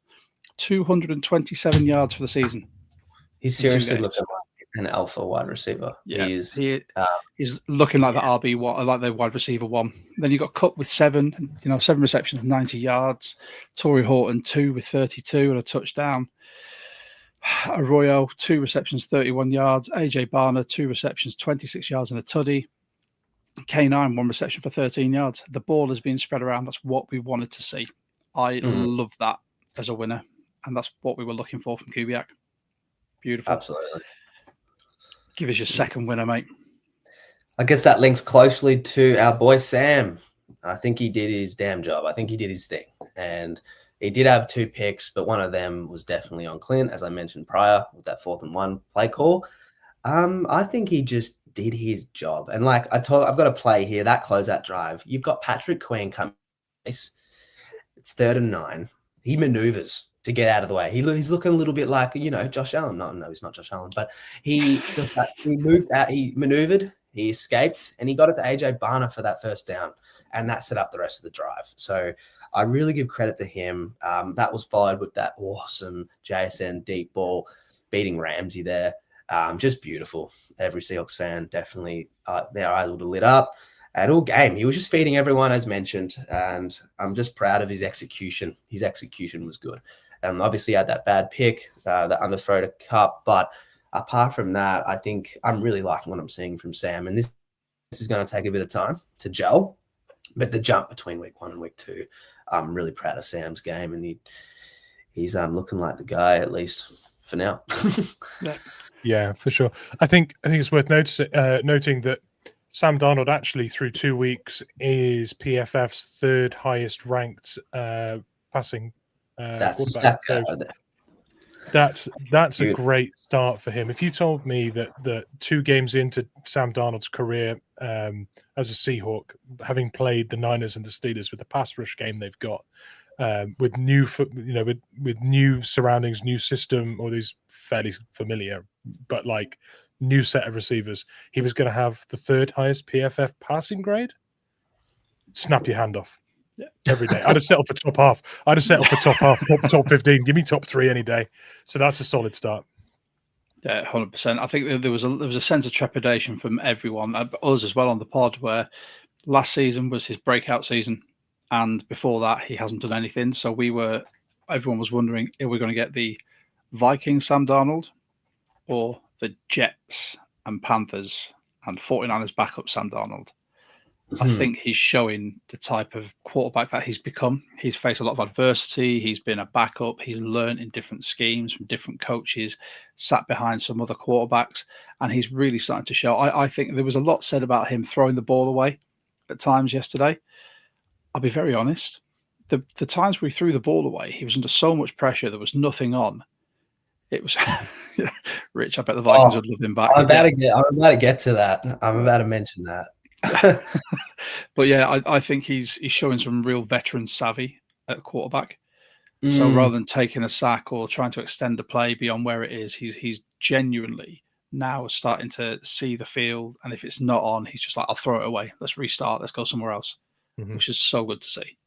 S1: 227 yards for the season.
S3: He's seriously looking like an alpha wide receiver.
S1: Yeah, he's looking like the RB1, like the wide receiver 1. Then you got Cup with 7 receptions, 90 yards. Torrey Horton 2 with 32 and a touchdown. Arroyo 2 receptions, 31 yards. AJ Barner 2 receptions, 26 yards and a tutty. K9 1 reception for 13 yards. The ball has been spread around. That's what we wanted to see. I love that as a winner, and that's what we were looking for from Kubiak. Beautiful.
S3: Absolutely.
S1: Give us your second winner, mate.
S3: I guess that links closely to our boy Sam. I think he did his damn job. I think he did his thing. And he did have 2 picks, but one of them was definitely on Clint, as I mentioned prior, with that 4th and 1 play call. I think he just did his job. And like I've got a play here, that closeout drive. You've got Patrick Queen coming. It's 3rd and 9. He maneuvers to get out of the way. He's looking a little bit like, Josh Allen. No, he's not Josh Allen, but he moved out, he maneuvered, he escaped, and he got it to AJ Barner for that first down, and that set up the rest of the drive. So I really give credit to him. That was followed with that awesome JSN deep ball, beating Ramsey there. Just beautiful. Every Seahawks fan definitely their eyes would have lit up. And all game, he was just feeding everyone, as mentioned, and I'm just proud of his execution. His execution was good. Obviously, he had that bad pick, the underthrow to Cup, but apart from that, I think I'm really liking what I'm seeing from Sam. And this is going to take a bit of time to gel, but the jump between week 1 and week 2, I'm really proud of Sam's game, and he's looking like the guy, at least for now.
S2: Yeah, for sure. I think it's worth noting that Sam Darnold actually through 2 weeks is PFF's 3rd highest ranked passing quarterback. That's a great start for him. If you told me that 2 games into Sam Darnold's career as a Seahawk, having played the Niners and the Steelers with the pass rush game they've got, with new with new surroundings, new system, or these fairly familiar, but like new set of receivers, he was going to have the 3rd highest PFF passing grade. Snap your hand off. Yeah. Every day. I'd have settled for top half. Top 15. Give me top 3 any day. So that's a solid start.
S1: Yeah, 100%. I think there was a sense of trepidation from everyone, us as well on the pod, where last season was his breakout season, and before that he hasn't done anything. So everyone was wondering, are we going to get the Vikings Sam Darnold or the Jets and Panthers and 49ers backup Sam Darnold? I think he's showing the type of quarterback that he's become. He's faced a lot of adversity. He's been a backup. He's learned in different schemes from different coaches, sat behind some other quarterbacks, and he's really starting to show. I think there was a lot said about him throwing the ball away at times yesterday. I'll be very honest. The times we threw the ball away, he was under so much pressure. There was nothing on. It was Rich. I bet the Vikings would love him back.
S3: I'm about to get to that. I'm about to mention that.
S1: But yeah, I think he's showing some real veteran savvy at quarterback. So rather than taking a sack or trying to extend the play beyond where it is, he's genuinely now starting to see the field. And if it's not on, he's just like, I'll throw it away. Let's restart. Let's go somewhere else, which is so good to see.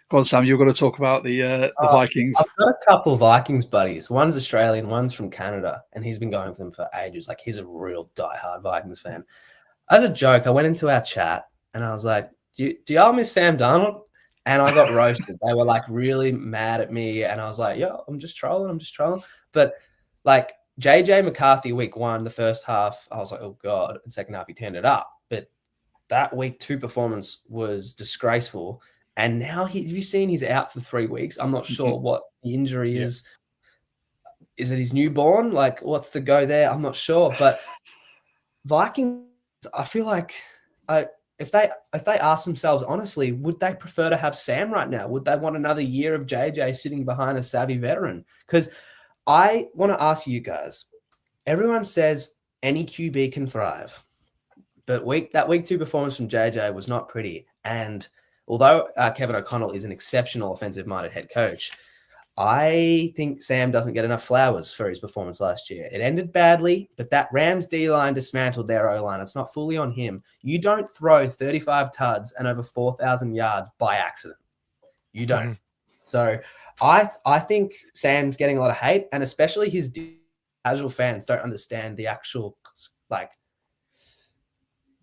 S1: Go on, Sam. You're going to talk about the Vikings.
S3: I've got a couple of Vikings buddies. One's Australian, one's from Canada, and he's been going for them for ages. Like, he's a real diehard Vikings fan. As a joke, I went into our chat and I was like, do y'all miss Sam Darnold? And I got roasted. They were like really mad at me. And I was like, yo, I'm just trolling. But like JJ McCarthy week 1, the first half, I was like, oh God. And second half, he turned it up. But that week 2 performance was disgraceful. And now have you seen he's out for 3 weeks? I'm not sure what the injury is. Is it his newborn? Like, what's the go there? I'm not sure. But Vikings, I feel like if they ask themselves honestly, would they prefer to have Sam right now? Would they want another year of JJ sitting behind a savvy veteran? Because I want to ask you guys. Everyone says any QB can thrive, but that week 2 performance from JJ was not pretty. And although Kevin O'Connell is an exceptional offensive-minded head coach, I think Sam doesn't get enough flowers for his performance last year. It ended badly, but that Rams D-line dismantled their O-line. It's not fully on him. You don't throw 35 tuds and over 4,000 yards by accident. You don't. Mm-hmm. So I think Sam's getting a lot of hate, and especially his casual fans don't understand the actual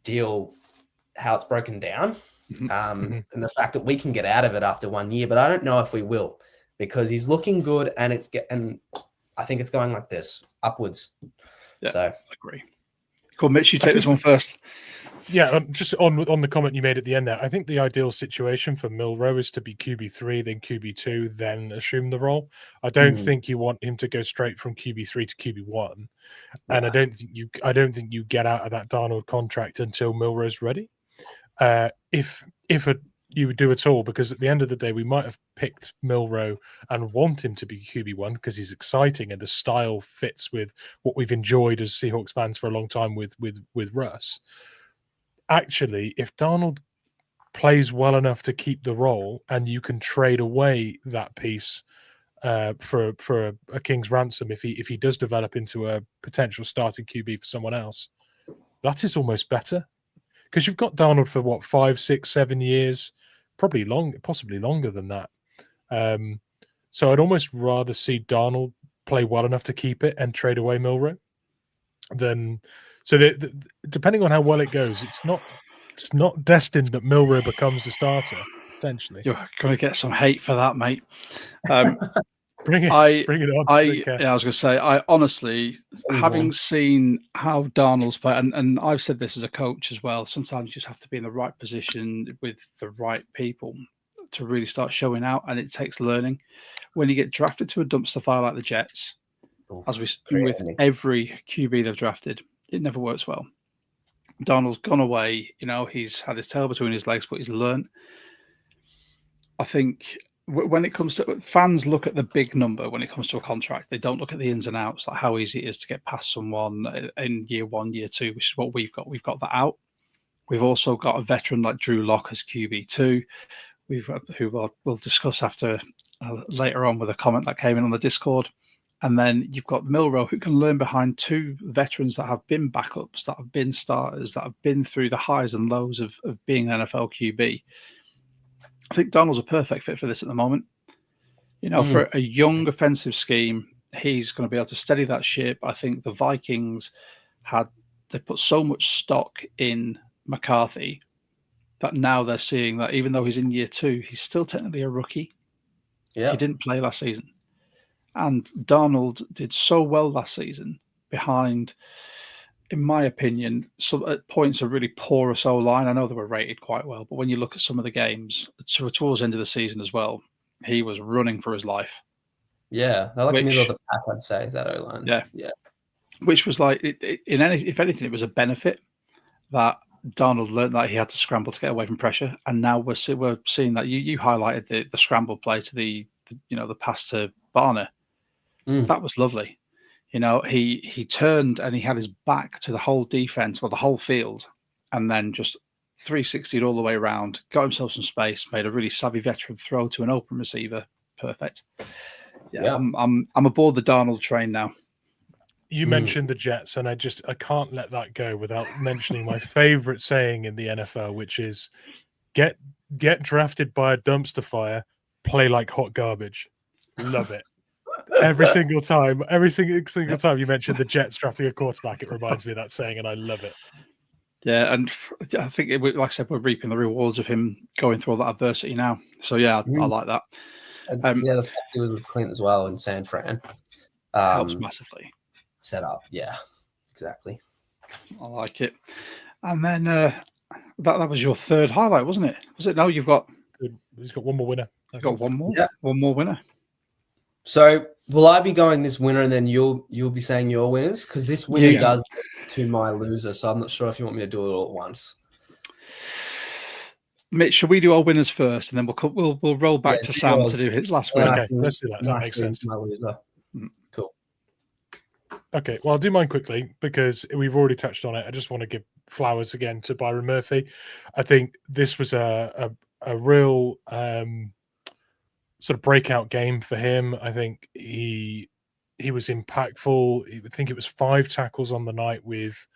S3: deal, how it's broken down, and the fact that we can get out of it after 1 year, but I don't know if we will. Because he's looking good, and I think it's going like this, upwards.
S1: Yeah,
S3: so
S1: I agree. Cool, Mitch, you take this one first.
S2: Yeah, just on the comment you made at the end there, I think the ideal situation for Milroe is to be QB3, then QB2, then assume the role. I don't think you want him to go straight from QB3 to QB1, and I don't think you get out of that Darnold contract until Milroe's ready. You would do it all, because at the end of the day, we might have picked Milroe and want him to be QB1 because he's exciting and the style fits with what we've enjoyed as Seahawks fans for a long time with Russ. Actually, if Darnold plays well enough to keep the role and you can trade away that piece for a king's ransom, if he does develop into a potential starting QB for someone else, that is almost better. Because you've got Darnold for what, 5, 6, 7 years, probably possibly longer than that. So I'd almost rather see Darnold play well enough to keep it and trade away Milroe. Depending on how well it goes, it's not destined that Milroe becomes the starter. Essentially,
S1: you're going to get some hate for that, mate.
S2: Bring it on.
S1: I was going to say, I honestly, having seen how Darnold's play, and I've said this as a coach as well, sometimes you just have to be in the right position with the right people to really start showing out, and it takes learning. When you get drafted to a dumpster fire like the Jets, as we see with every QB they've drafted, it never works well. Darnold's gone away, he's had his tail between his legs, but he's learned. I think when it comes to fans, look at the big number when it comes to a contract. They don't look at the ins and outs, like how easy it is to get past someone in year 1, year 2, which is what we've got. We've got that out. We've also got a veteran like Drew Lock as QB2, who we'll discuss after later on with a comment that came in on the Discord. And then you've got Milroe, who can learn behind 2 veterans that have been backups, that have been starters, that have been through the highs and lows of being an NFL QB. I think Darnold's a perfect fit for this at the moment. For a young offensive scheme, he's going to be able to steady that ship. I think the Vikings they put so much stock in McCarthy that now they're seeing that even though he's in year 2, he's still technically a rookie. Yeah, he didn't play last season. And Darnold did so well last season behind, in my opinion, some at points a really porous O-line. I know they were rated quite well, but when you look at some of the games towards the end of the season as well, he was running for his life.
S3: Yeah, they're like the middle of the pack, I'd say, that O-line.
S1: Yeah. Which was like, if anything, it was a benefit that Darnold learned that he had to scramble to get away from pressure, and now we're seeing that. You highlighted the scramble play to the pass to Barner. That was lovely. He turned and he had his back to the whole defense or the whole field, and then just 360'd all the way around, got himself some space, made a really savvy veteran throw to an open receiver. Perfect. Yeah. I'm aboard the Darnold train now.
S2: You mentioned the Jets, and I can't let that go without mentioning my favorite saying in the NFL, which is get drafted by a dumpster fire, play like hot garbage. Love it. Every single time you mention the Jets drafting a quarterback, it reminds me of that saying, and I love it.
S1: Yeah, and I think, like I said, we're reaping the rewards of him going through all that adversity now. So, yeah, I like that.
S3: The fact he was with Clint as well in San Fran.
S1: Helps massively.
S3: Set up, yeah, exactly.
S1: I like it. And then that was your third highlight, wasn't it? Was it? No, he's got
S2: one more winner.
S1: You've got one more?
S3: Yeah.
S1: One more winner.
S3: So will I be going this winner and then you'll be saying your winners? Because this winner does to my loser. So I'm not sure if you want me to do it all at once.
S1: Mitch, shall we do our winners first, and then we'll roll back to
S3: do
S1: Sam
S3: yours.
S1: to do his last
S3: And then
S1: winner?
S2: Okay, let's do that. That makes sense.
S3: My loser. Cool.
S2: Okay, well, I'll do mine quickly because we've already touched on it. I just want to give flowers again to Byron Murphy. I think this was a real sort of breakout game for him. I think he was impactful. I think it was 5 tackles on the night with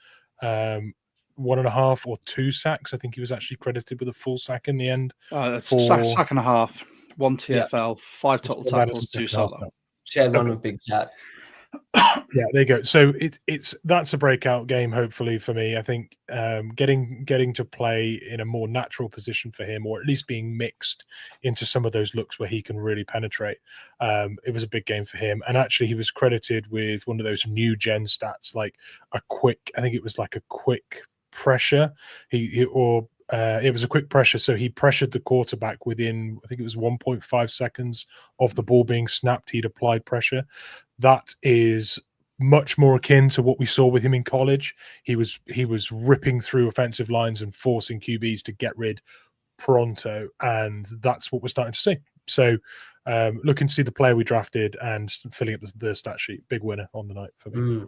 S2: 1.5 or 2 sacks. I think he was actually credited with a full sack in the end.
S1: Sack and a half, 1 TFL, 5 total tackles, 2 solo.
S3: Shared one with Big Cat.
S2: Yeah, there you go. So that's a breakout game, hopefully, for me. I think getting to play in a more natural position for him, or at least being mixed into some of those looks where he can really penetrate. It was a big game for him, and actually, he was credited with one of those new gen stats, like a quick pressure. It was a quick pressure, so he pressured the quarterback within, I think it was 1.5 seconds of the ball being snapped. He'd applied pressure. That is much more akin to what we saw with him in college. He was ripping through offensive lines and forcing QBs to get rid pronto, and that's what we're starting to see. So looking to see the player we drafted and filling up the stat sheet. Big winner on the night for me.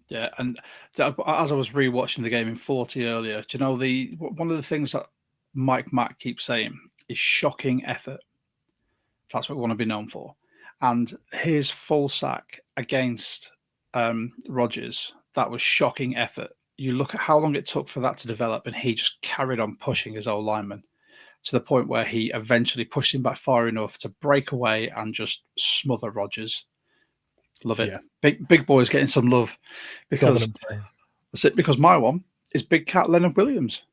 S1: Yeah, and as I was rewatching the game in 40 earlier, do you know one of the things that Mike Mack keeps saying is shocking effort. That's what we want to be known for. And his full sack against Rodgers, that was shocking effort. You look at how long it took for that to develop, and he just carried on pushing his old lineman to the point where he eventually pushed him back far enough to break away and just smother Rodgers. Love it. Yeah. Big boys getting some love because that's it. Because my one is Big Cat Leonard Williams.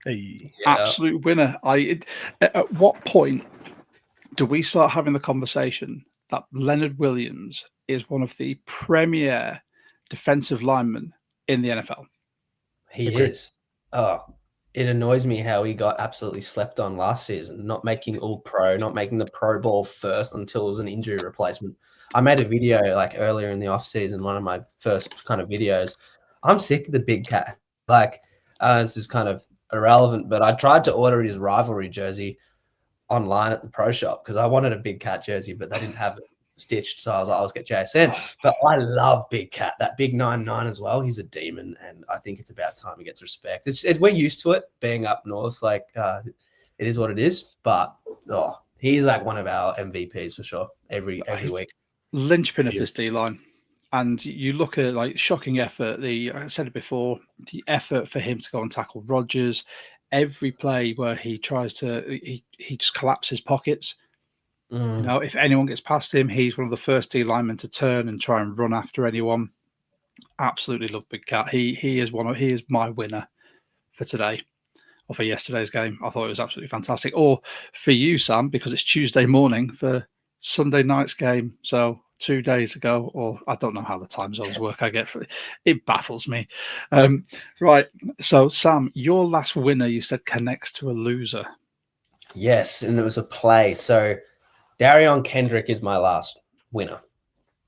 S2: Hey,
S1: absolute winner. At what point do we start having the conversation that Leonard Williams is one of the premier defensive linemen in the NFL?
S3: He is. Oh, it annoys me how he got absolutely slept on last season, not making All Pro, not making the Pro Bowl first until it was an injury replacement. I made a video like earlier in the off season, one of my first kind of videos. I'm sick of the Big Cat. Like, this is kind of irrelevant, but I tried to order his rivalry jersey online at the pro shop because I wanted a Big Cat jersey, but they didn't have it stitched. So I was like, I'll get JSN. But I love Big Cat, that big 9'9" as well. He's a demon, and I think it's about time he gets respect. We're used to it being up north. Like, it is what it is. But he's like one of our MVPs for sure every week.
S1: Linchpin of this D line, and you look at like shocking effort. I said it before, the effort for him to go and tackle Rodgers. Every play where he tries to, he just collapses pockets. You know, if anyone gets past him, he's one of the first D linemen to turn and try and run after anyone. Absolutely love Big Cat. He is my winner for today, or for yesterday's game. I thought it was absolutely fantastic. Or for you, Sam, because it's Tuesday morning for Sunday night's game. So 2 days ago, or I don't know how the time zones work. It baffles me. Right. So Sam, your last winner, you said connects to a loser.
S3: Yes, and it was a play. So Darion Kendrick is my last winner.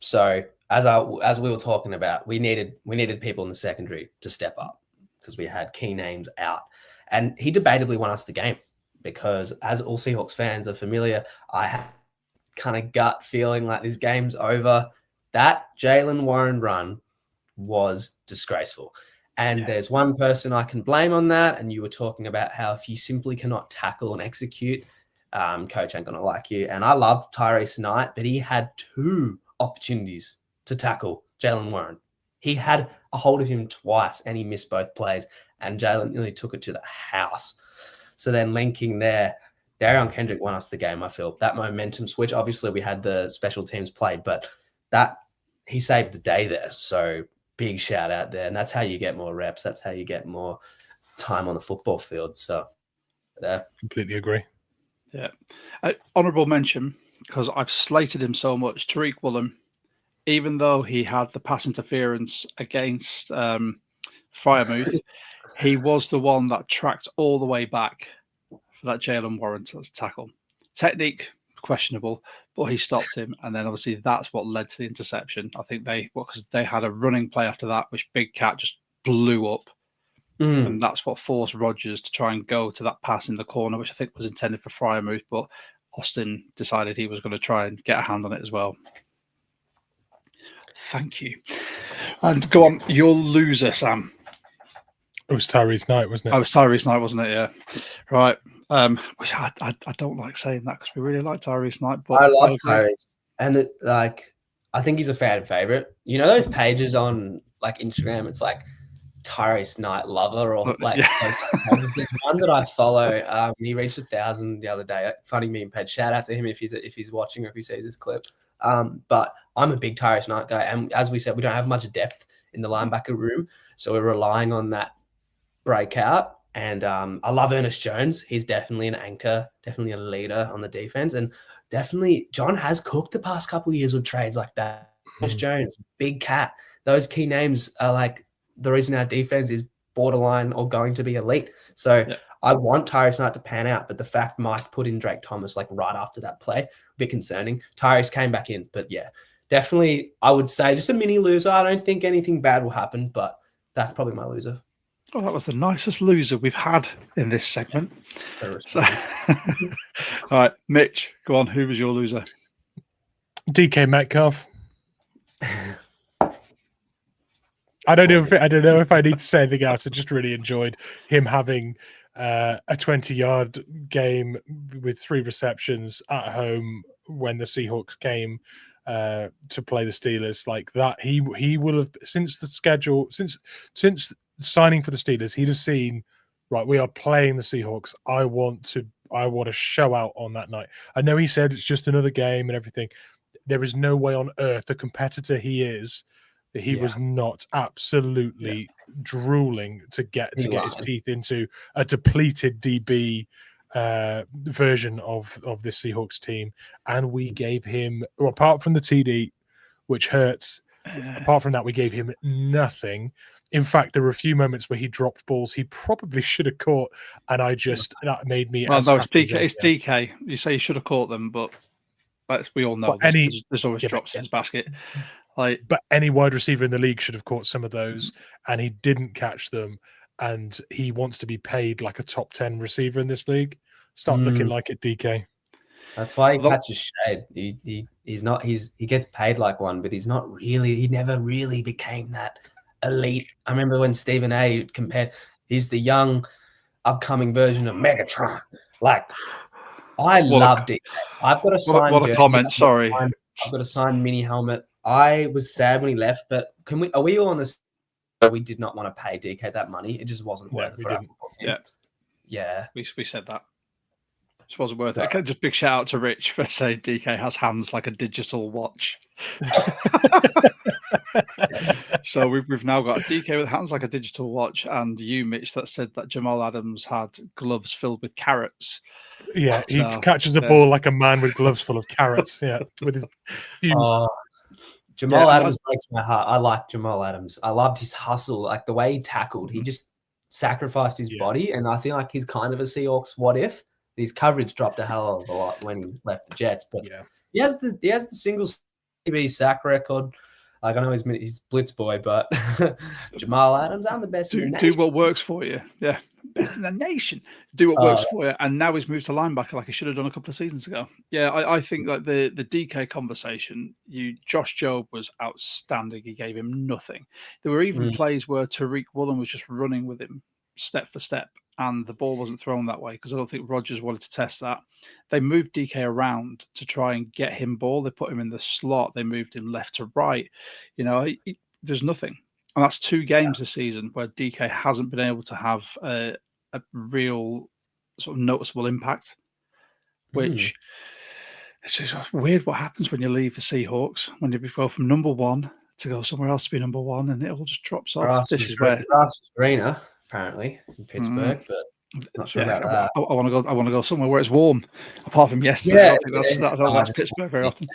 S3: So as we were talking about, we needed people in the secondary to step up because we had key names out, and he debatably won us the game because, as all Seahawks fans are familiar, I had kind of gut feeling like this game's over. That Jaylen Warren run was disgraceful. And there's one person I can blame on that. And you were talking about how if you simply cannot tackle and execute, coach ain't going to like you. And I love Tyrese Knight, but he had 2 opportunities to tackle Jaylen Warren. He had a hold of him twice and he missed both plays. And Jaylen nearly took it to the house. So then linking there, Darion Kendrick won us the game, I feel. That momentum switch, obviously we had the special teams played, but he saved the day there. So big shout out there. And that's how you get more reps. That's how you get more time on the football field. So there.
S2: Completely agree.
S1: Yeah. Honourable mention, because I've slated him so much, Tariq Woolen, even though he had the pass interference against Freiermuth, he was the one that tracked all the way back for that Jaylen Warren tackle. Technique, questionable, but he stopped him. And then obviously that's what led to the interception. I think because they had a running play after that, which Big Cat just blew up. And that's what forced Rodgers to try and go to that pass in the corner, which I think was intended for Freiermuth, but Austin decided he was going to try and get a hand on it as well. Thank you. And go on, your loser, Sam.
S2: It was Tyrese Knight, wasn't it?
S1: Oh, it was Tyrese Knight, wasn't it? Yeah. Right. Which I don't like saying that because we really like Tyrese Knight. But
S3: I love Tyrese. And I think he's a fan favorite. You know those pages on like Instagram, it's like Tyrese Knight lover or like there's one that I follow. He reached 1,000 the other day. Funny meme page. Shout out to him if he's watching or if he sees this clip. But I'm a big Tyrese Knight guy, and as we said, we don't have much depth in the linebacker room, so we're relying on that breakout. And I love Ernest Jones. He's definitely an anchor, definitely a leader on the defense, and definitely John has cooked the past couple of years with trades like that. Ernest Jones, Big Cat, those key names are like the reason our defense is borderline or going to be elite. So I want Tyrese Knight to pan out, but the fact Mike put in Drake Thomas like right after that play, a bit concerning. Tyrese came back in, but yeah, definitely I would say just a mini loser. I don't think anything bad will happen, but that's probably my loser.
S1: Oh, that was the nicest loser we've had in this segment. So, all right, Mitch, go on. Who was your loser?
S2: DK Metcalf. I don't know if I need to say anything else. I just really enjoyed him having a 20-yard game with 3 receptions at home when the Seahawks came to play the Steelers. Like that, he will have since signing for the Steelers, he'd have seen, right, we are playing the Seahawks. I want to show out on that night. I know he said it's just another game and everything. There is no way on earth, the competitor he is, that he was not absolutely drooling to get his teeth into a depleted DB version of this Seahawks team. And we gave him, well, apart from the TD, which hurts, apart from that, we gave him nothing. In fact, there were a few moments where he dropped balls he probably should have caught, and that made me.
S1: Well, no, it's DK. It's DK. You say he should have caught them, but we all know there's always drops in his basket.
S2: But any wide receiver in the league should have caught some of those, and he didn't catch them. And he wants to be paid like a top 10 receiver in this league. Start looking like it, DK.
S3: That's why he catches shade. He gets paid like one, but he's not really. He never really became that elite. I remember when Stephen A compared. He's the young, upcoming version of Megatron. Like, I loved it. I've got a signed
S1: what a comment. Sorry,
S3: I've got a signed mini helmet. I was sad when he left, but are we all on this? We did not want to pay DK that money. It just wasn't worth it for our football team. Yeah.
S1: We said that. It just wasn't worth it. Okay, just big shout out to Rich for saying DK has hands like a digital watch. So we've now got a DK with hands like a digital watch, and you, Mitch, that said that Jamal Adams had gloves filled with carrots.
S2: Yeah, he catches the ball like a man with gloves full of carrots. Yeah, with his
S3: Jamal Adams breaks my heart. I like Jamal Adams. I loved his hustle, like the way he tackled. He just sacrificed his body, and I feel like he's kind of a Seahawks what if. His coverage dropped a hell of a lot when he left the Jets, but he has the singles TB sack record. Like, I know he's blitz boy, but Jamal Adams, I'm the best in the nation.
S1: Do what works for you. Yeah, best in the nation. Do what works for you. And now he's moved to linebacker like he should have done a couple of seasons ago. Yeah, I think like the DK conversation, Josh Jobe was outstanding. He gave him nothing. There were even plays where Tariq Woolen was just running with him step for step, and the ball wasn't thrown that way because I don't think Rodgers wanted to test that. They moved DK around to try and get him ball. They put him in the slot. They moved him left to right. There's nothing. And that's 2 games this season where DK hasn't been able to have a real sort of noticeable impact, which it's just weird what happens when you leave the Seahawks, when you go from number 1 to go somewhere else to be number 1, and it all just drops off. This is where
S3: greener, apparently, in Pittsburgh, but not sure about that.
S1: I want to go somewhere where it's warm. Apart from yesterday, I don't think that's Pittsburgh very often.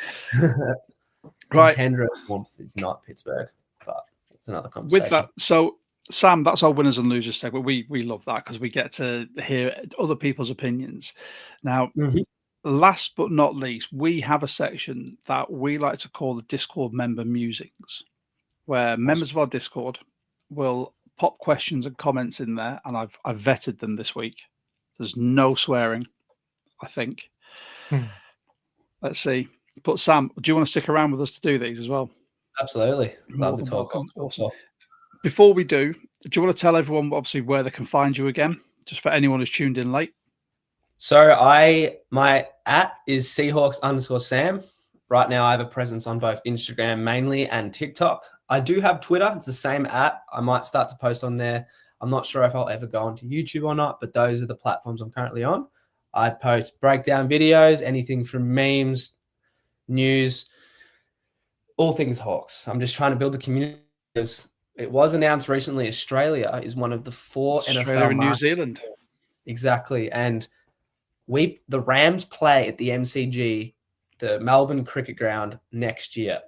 S1: Right,
S3: contender warmth is not Pittsburgh, but it's another conversation.
S1: With that, so Sam, that's our winners and losers segment. We love that because we get to hear other people's opinions. Now, last but not least, we have a section that we like to call the Discord member musings, where members of our Discord will pop questions and comments in there, and I've vetted them this week. There's no swearing, I think. Let's see. But Sam, do you want to stick around with us to do these as well?
S3: Absolutely.
S1: More
S3: Love to
S1: than
S3: talk.
S1: welcome. Awesome. Before we do you want to tell everyone obviously where they can find you again, just for anyone who's tuned in late?
S3: So my is Seahawks_Sam. Right now I have a presence on both Instagram mainly and TikTok. I do have Twitter. It's the same @. I might start to post on there. I'm not sure if I'll ever go onto YouTube or not, but those are the platforms I'm currently on. I post breakdown videos, anything from memes, news, all things Hawks. I'm just trying to build the community, because it was announced recently Australia is one of the 4
S1: Australia
S3: NFL
S1: and New Zealand.
S3: Exactly. And the Rams play at the MCG, the Melbourne Cricket Ground, next year.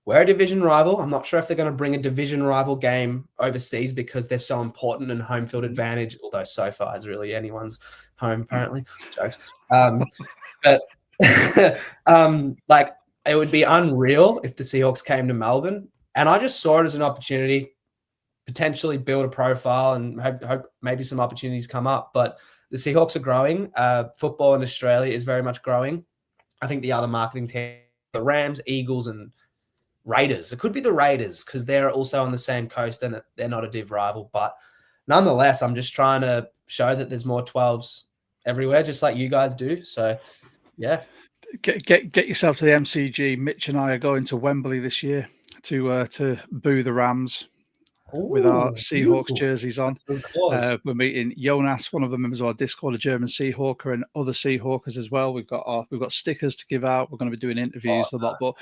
S3: We're a division rival. I'm not sure if they're going to bring a division rival game overseas because they're so important and home field advantage, although so far is really anyone's home, apparently. Jokes. But like, it would be unreal if the Seahawks came to Melbourne. And I just saw it as an opportunity, potentially build a profile and hope maybe some opportunities come up. But the Seahawks are growing. Football in Australia is very much growing. I think the other marketing team, the Rams, Eagles, and Raiders. It could be the Raiders because they're also on the same coast and they're not a div rival. But nonetheless, I'm just trying to show that there's more 12s everywhere, just like you guys do. So, yeah.
S1: Get yourself to the MCG. Mitch and I are going to Wembley this year to boo the Rams. With our Seahawks jerseys on. We're meeting Jonas, one of the members of our Discord, a German Seahawker, and other Seahawkers as well. We've got stickers to give out. We're going to be doing interviews a lot, but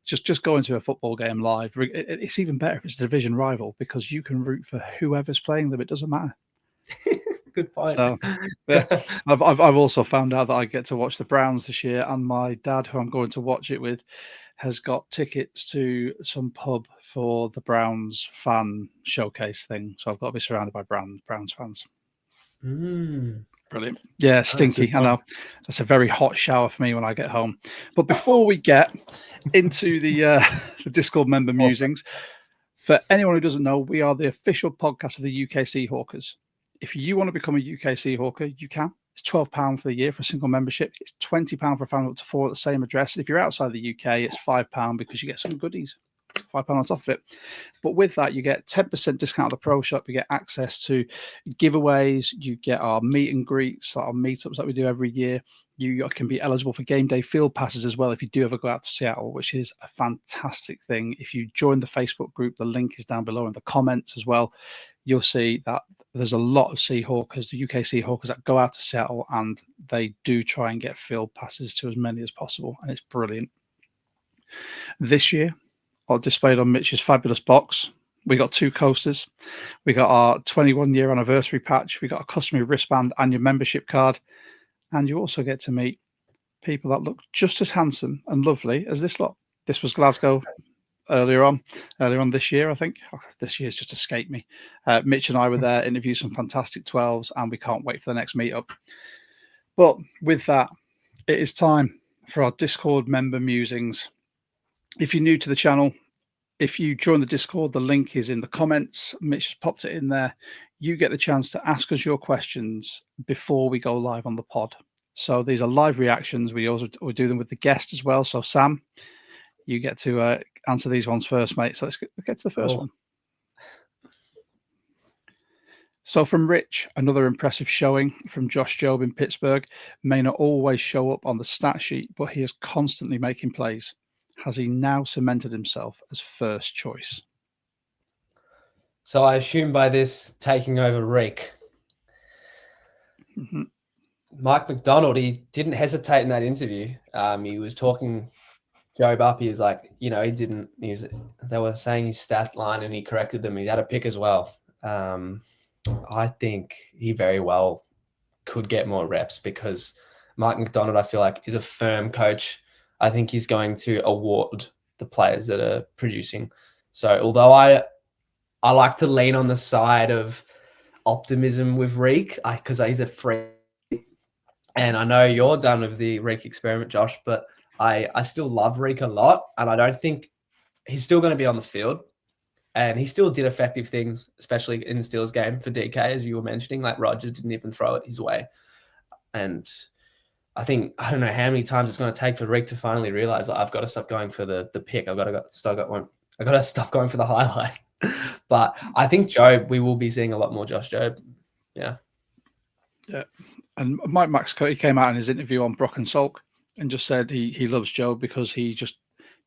S1: just going to a football game live. It's even better if it's a division rival because you can root for whoever's playing them. It doesn't matter.
S3: Good point.
S1: So, yeah, I've also found out that I get to watch the Browns this year, and my dad, who I'm going to watch it with, has got tickets to some pub for the Browns fan showcase thing. So I've got to be surrounded by Browns fans. Brilliant. Yeah, stinky. I know. That's a very hot shower for me when I get home. But before we get into the Discord member musings, for anyone who doesn't know, we are the official podcast of the UK Seahawkers. If you want to become a UK Seahawker, you can. It's £12 for the year for a single membership. It's £20 for a family up to 4 at the same address. If you're outside the UK, it's £5 because you get some goodies. £5 on top of it. But with that, you get 10% discount at the Pro Shop. You get access to giveaways. You get our meet and greets, our meetups that we do every year. You can be eligible for game day field passes as well if you do ever go out to Seattle, which is a fantastic thing. If you join the Facebook group, the link is down below in the comments as well. You'll see that there's a lot of Seahawkers, the UK Seahawkers, that go out to Seattle and they do try and get field passes to as many as possible. And it's brilliant. This year, displayed on Mitch's fabulous box, we got 2 coasters. We got our 21-year anniversary patch. We got a customary wristband and your membership card. And you also get to meet people that look just as handsome and lovely as this lot. This was Glasgow earlier on this year, I think. This year's just escaped me. Mitch and I were there, interviewed some fantastic 12s, and we can't wait for the next meetup. But with that, it is time for our Discord member musings. If you're new to the channel, if you join the Discord, the link is in the comments. Mitch has popped it in there. You get the chance to ask us your questions before we go live on the pod. So these are live reactions. We do them with the guest as well. So Sam, you get to answer these ones first, mate. So let's get to the first one. So from Rich, another impressive showing from Josh Jobe in Pittsburgh. May not always show up on the stat sheet, but he is constantly making plays. Has he now cemented himself as first choice?
S3: So I assume by this taking over Reek.
S1: Mm-hmm.
S3: Mike McDonald, he didn't hesitate in that interview. He was talking Jobe up. He was like, they were saying his stat line and he corrected them. He had a pick as well. I think he very well could get more reps because Mike McDonald, I feel like, is a firm coach. I think he's going to award the players that are producing. So although I like to lean on the side of optimism with Reek because he's a freak. And I know you're done with the Reek experiment, Josh, but I still love Reek a lot. And I don't think he's still going to be on the field. And he still did effective things, especially in the Steelers game for DK, as you were mentioning. Like Rodgers didn't even throw it his way. And I don't know how many times it's going to take for Rick to finally realize, like, I've got to stop going for the pick. I got to stop going for the highlight. But I think Job, we will be seeing a lot more Josh Job. Yeah.
S1: Yeah. And Mike Max, he came out in his interview on Brock and Salk and just said he loves Job because he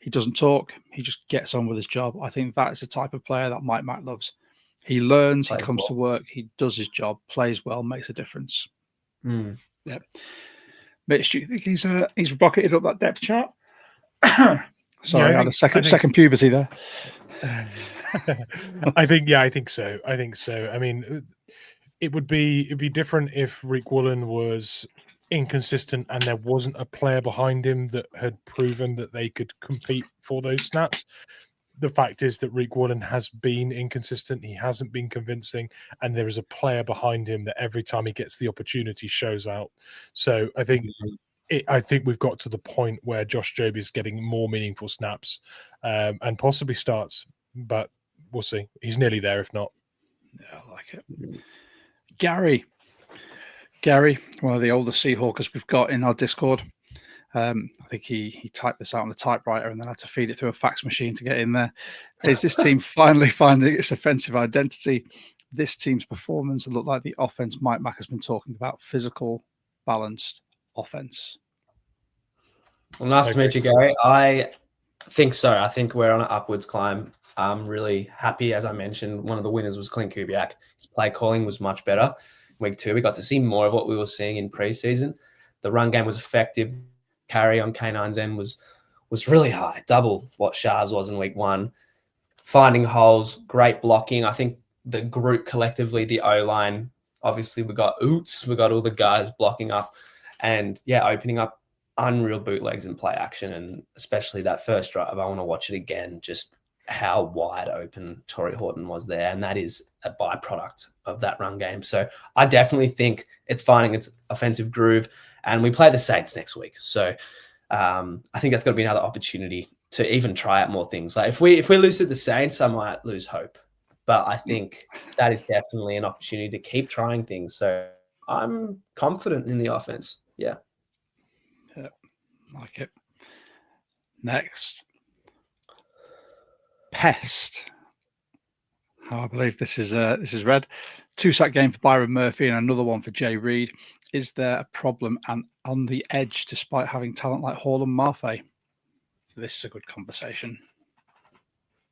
S1: doesn't talk. He just gets on with his job. I think that is the type of player that Mike Mack loves. He learns, he comes to work, he does his job, plays well, makes a difference. Yeah. Mitch, do you think he's rocketed up that depth chart? Sorry, I had a second puberty there.
S2: I think so. I mean, it'd be different if Rick Woolen was inconsistent and there wasn't a player behind him that had proven that they could compete for those snaps. The fact is that Rick Woolen has been inconsistent. He hasn't been convincing, and there is a player behind him that every time he gets the opportunity shows out. So I think we've got to the point where Josh Jobe is getting more meaningful snaps and possibly starts, but we'll see. He's nearly there, if not.
S1: Yeah, I like it. Gary, one of the oldest Seahawkers we've got in our Discord. I think he typed this out on the typewriter and then had to feed it through a fax machine to get in there. Is this team finally finding its offensive identity? This team's performance looked like the offense Mike Mack has been talking about: physical, balanced offense.
S3: Well, nice to meet you, Gary. I think so. I think we're on an upwards climb. I'm really happy. As I mentioned, one of the winners was Clint Kubiak. His play calling was much better. Week 2, we got to see more of what we were seeing in preseason. The run game was effective. Carry on K9's end was really high, double what Sharps was in week 1. Finding holes, great blocking. I think the group collectively, the O-line, obviously we got Oots, we got all the guys blocking up and, opening up unreal bootlegs and play action, and especially that first drive. I want to watch it again, just how wide open Torrey Horton was there, and that is a byproduct of that run game. So I definitely think it's finding its offensive groove, and we play the Saints next week. So I think that's going to be another opportunity to even try out more things. Like if we lose to the Saints, I might lose hope, but I think that is definitely an opportunity to keep trying things. So I'm confident in the offense. Yeah.
S1: Like it. Next. Pest. I believe this is red. 2-sack game for Byron Murphy and another one for Jay Reed. Is there a problem and on the edge despite having talent like Hall and Mafe? This is a good conversation.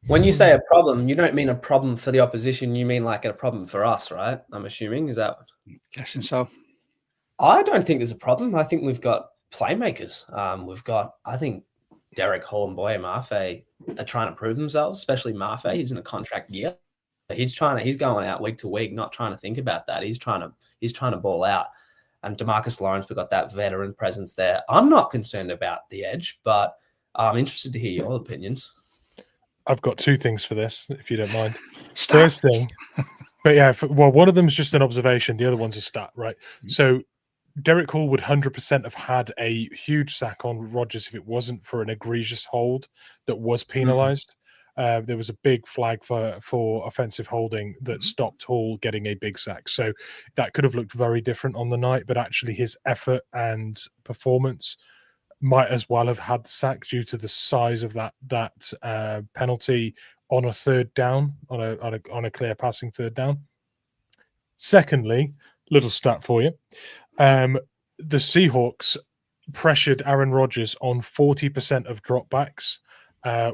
S3: When you say a problem, you don't mean a problem for the opposition. You mean like a problem for us, right? I'm assuming. Is that?
S1: Guessing so.
S3: I don't think there's a problem. I think we've got playmakers. We've got, I think, Derek Hall and Boye Mafe are trying to prove themselves, especially Mafe. He's in a contract year. He's going out week to week, not trying to think about that. He's trying to ball out. And DeMarcus Lawrence, we've got that veteran presence there. I'm not concerned about the edge, but I'm interested to hear your opinions.
S2: I've got 2 things for this, if you don't mind. First thing, but one of them is just an observation. The other one's a stat, right? So Derek Hall would 100% have had a huge sack on Rodgers if it wasn't for an egregious hold that was penalized. There was a big flag for offensive holding that stopped Hall getting a big sack. So that could have looked very different on the night, but actually his effort and performance might as well have had the sack due to the size of that penalty on a third down, on a clear passing third down. Secondly, little stat for you. The Seahawks pressured Aaron Rodgers on 40% of dropbacks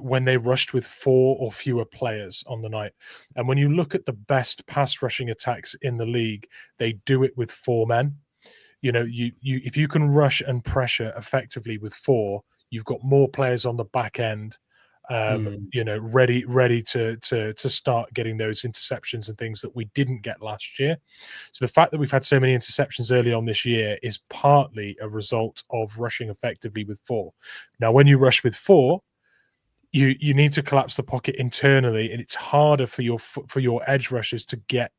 S2: when they rushed with 4 or fewer players on the night. And when you look at the best pass rushing attacks in the league, they do it with 4 men. You know, if you can rush and pressure effectively with 4, you've got more players on the back end, ready to start getting those interceptions and things that we didn't get last year. So the fact that we've had so many interceptions early on this year is partly a result of rushing effectively with 4. Now, when you rush with 4, you need to collapse the pocket internally, and it's harder for your edge rushers to get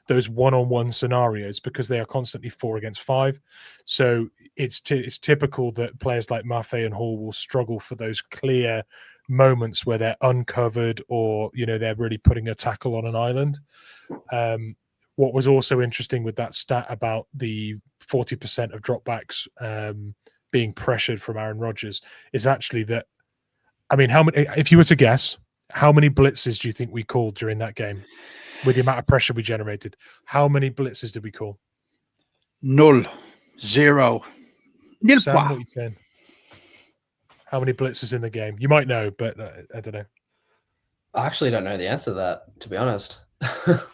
S2: those one-on-one scenarios because they are constantly 4 against 5. So it's typical that players like Mafe and Hall will struggle for those clear moments where they're uncovered or, they're really putting a tackle on an island. What was also interesting with that stat about the 40% of dropbacks being pressured from Aaron Rodgers is actually that, how many, if you were to guess, how many blitzes do you think we called during that game with the amount of pressure we generated? How many blitzes did we call?
S1: 0, 0. Nil
S2: Sam,
S1: quoi.
S2: what are you saying? How many blitzes in the game? You might know, but I don't know.
S3: I actually don't know the answer to that, to be honest.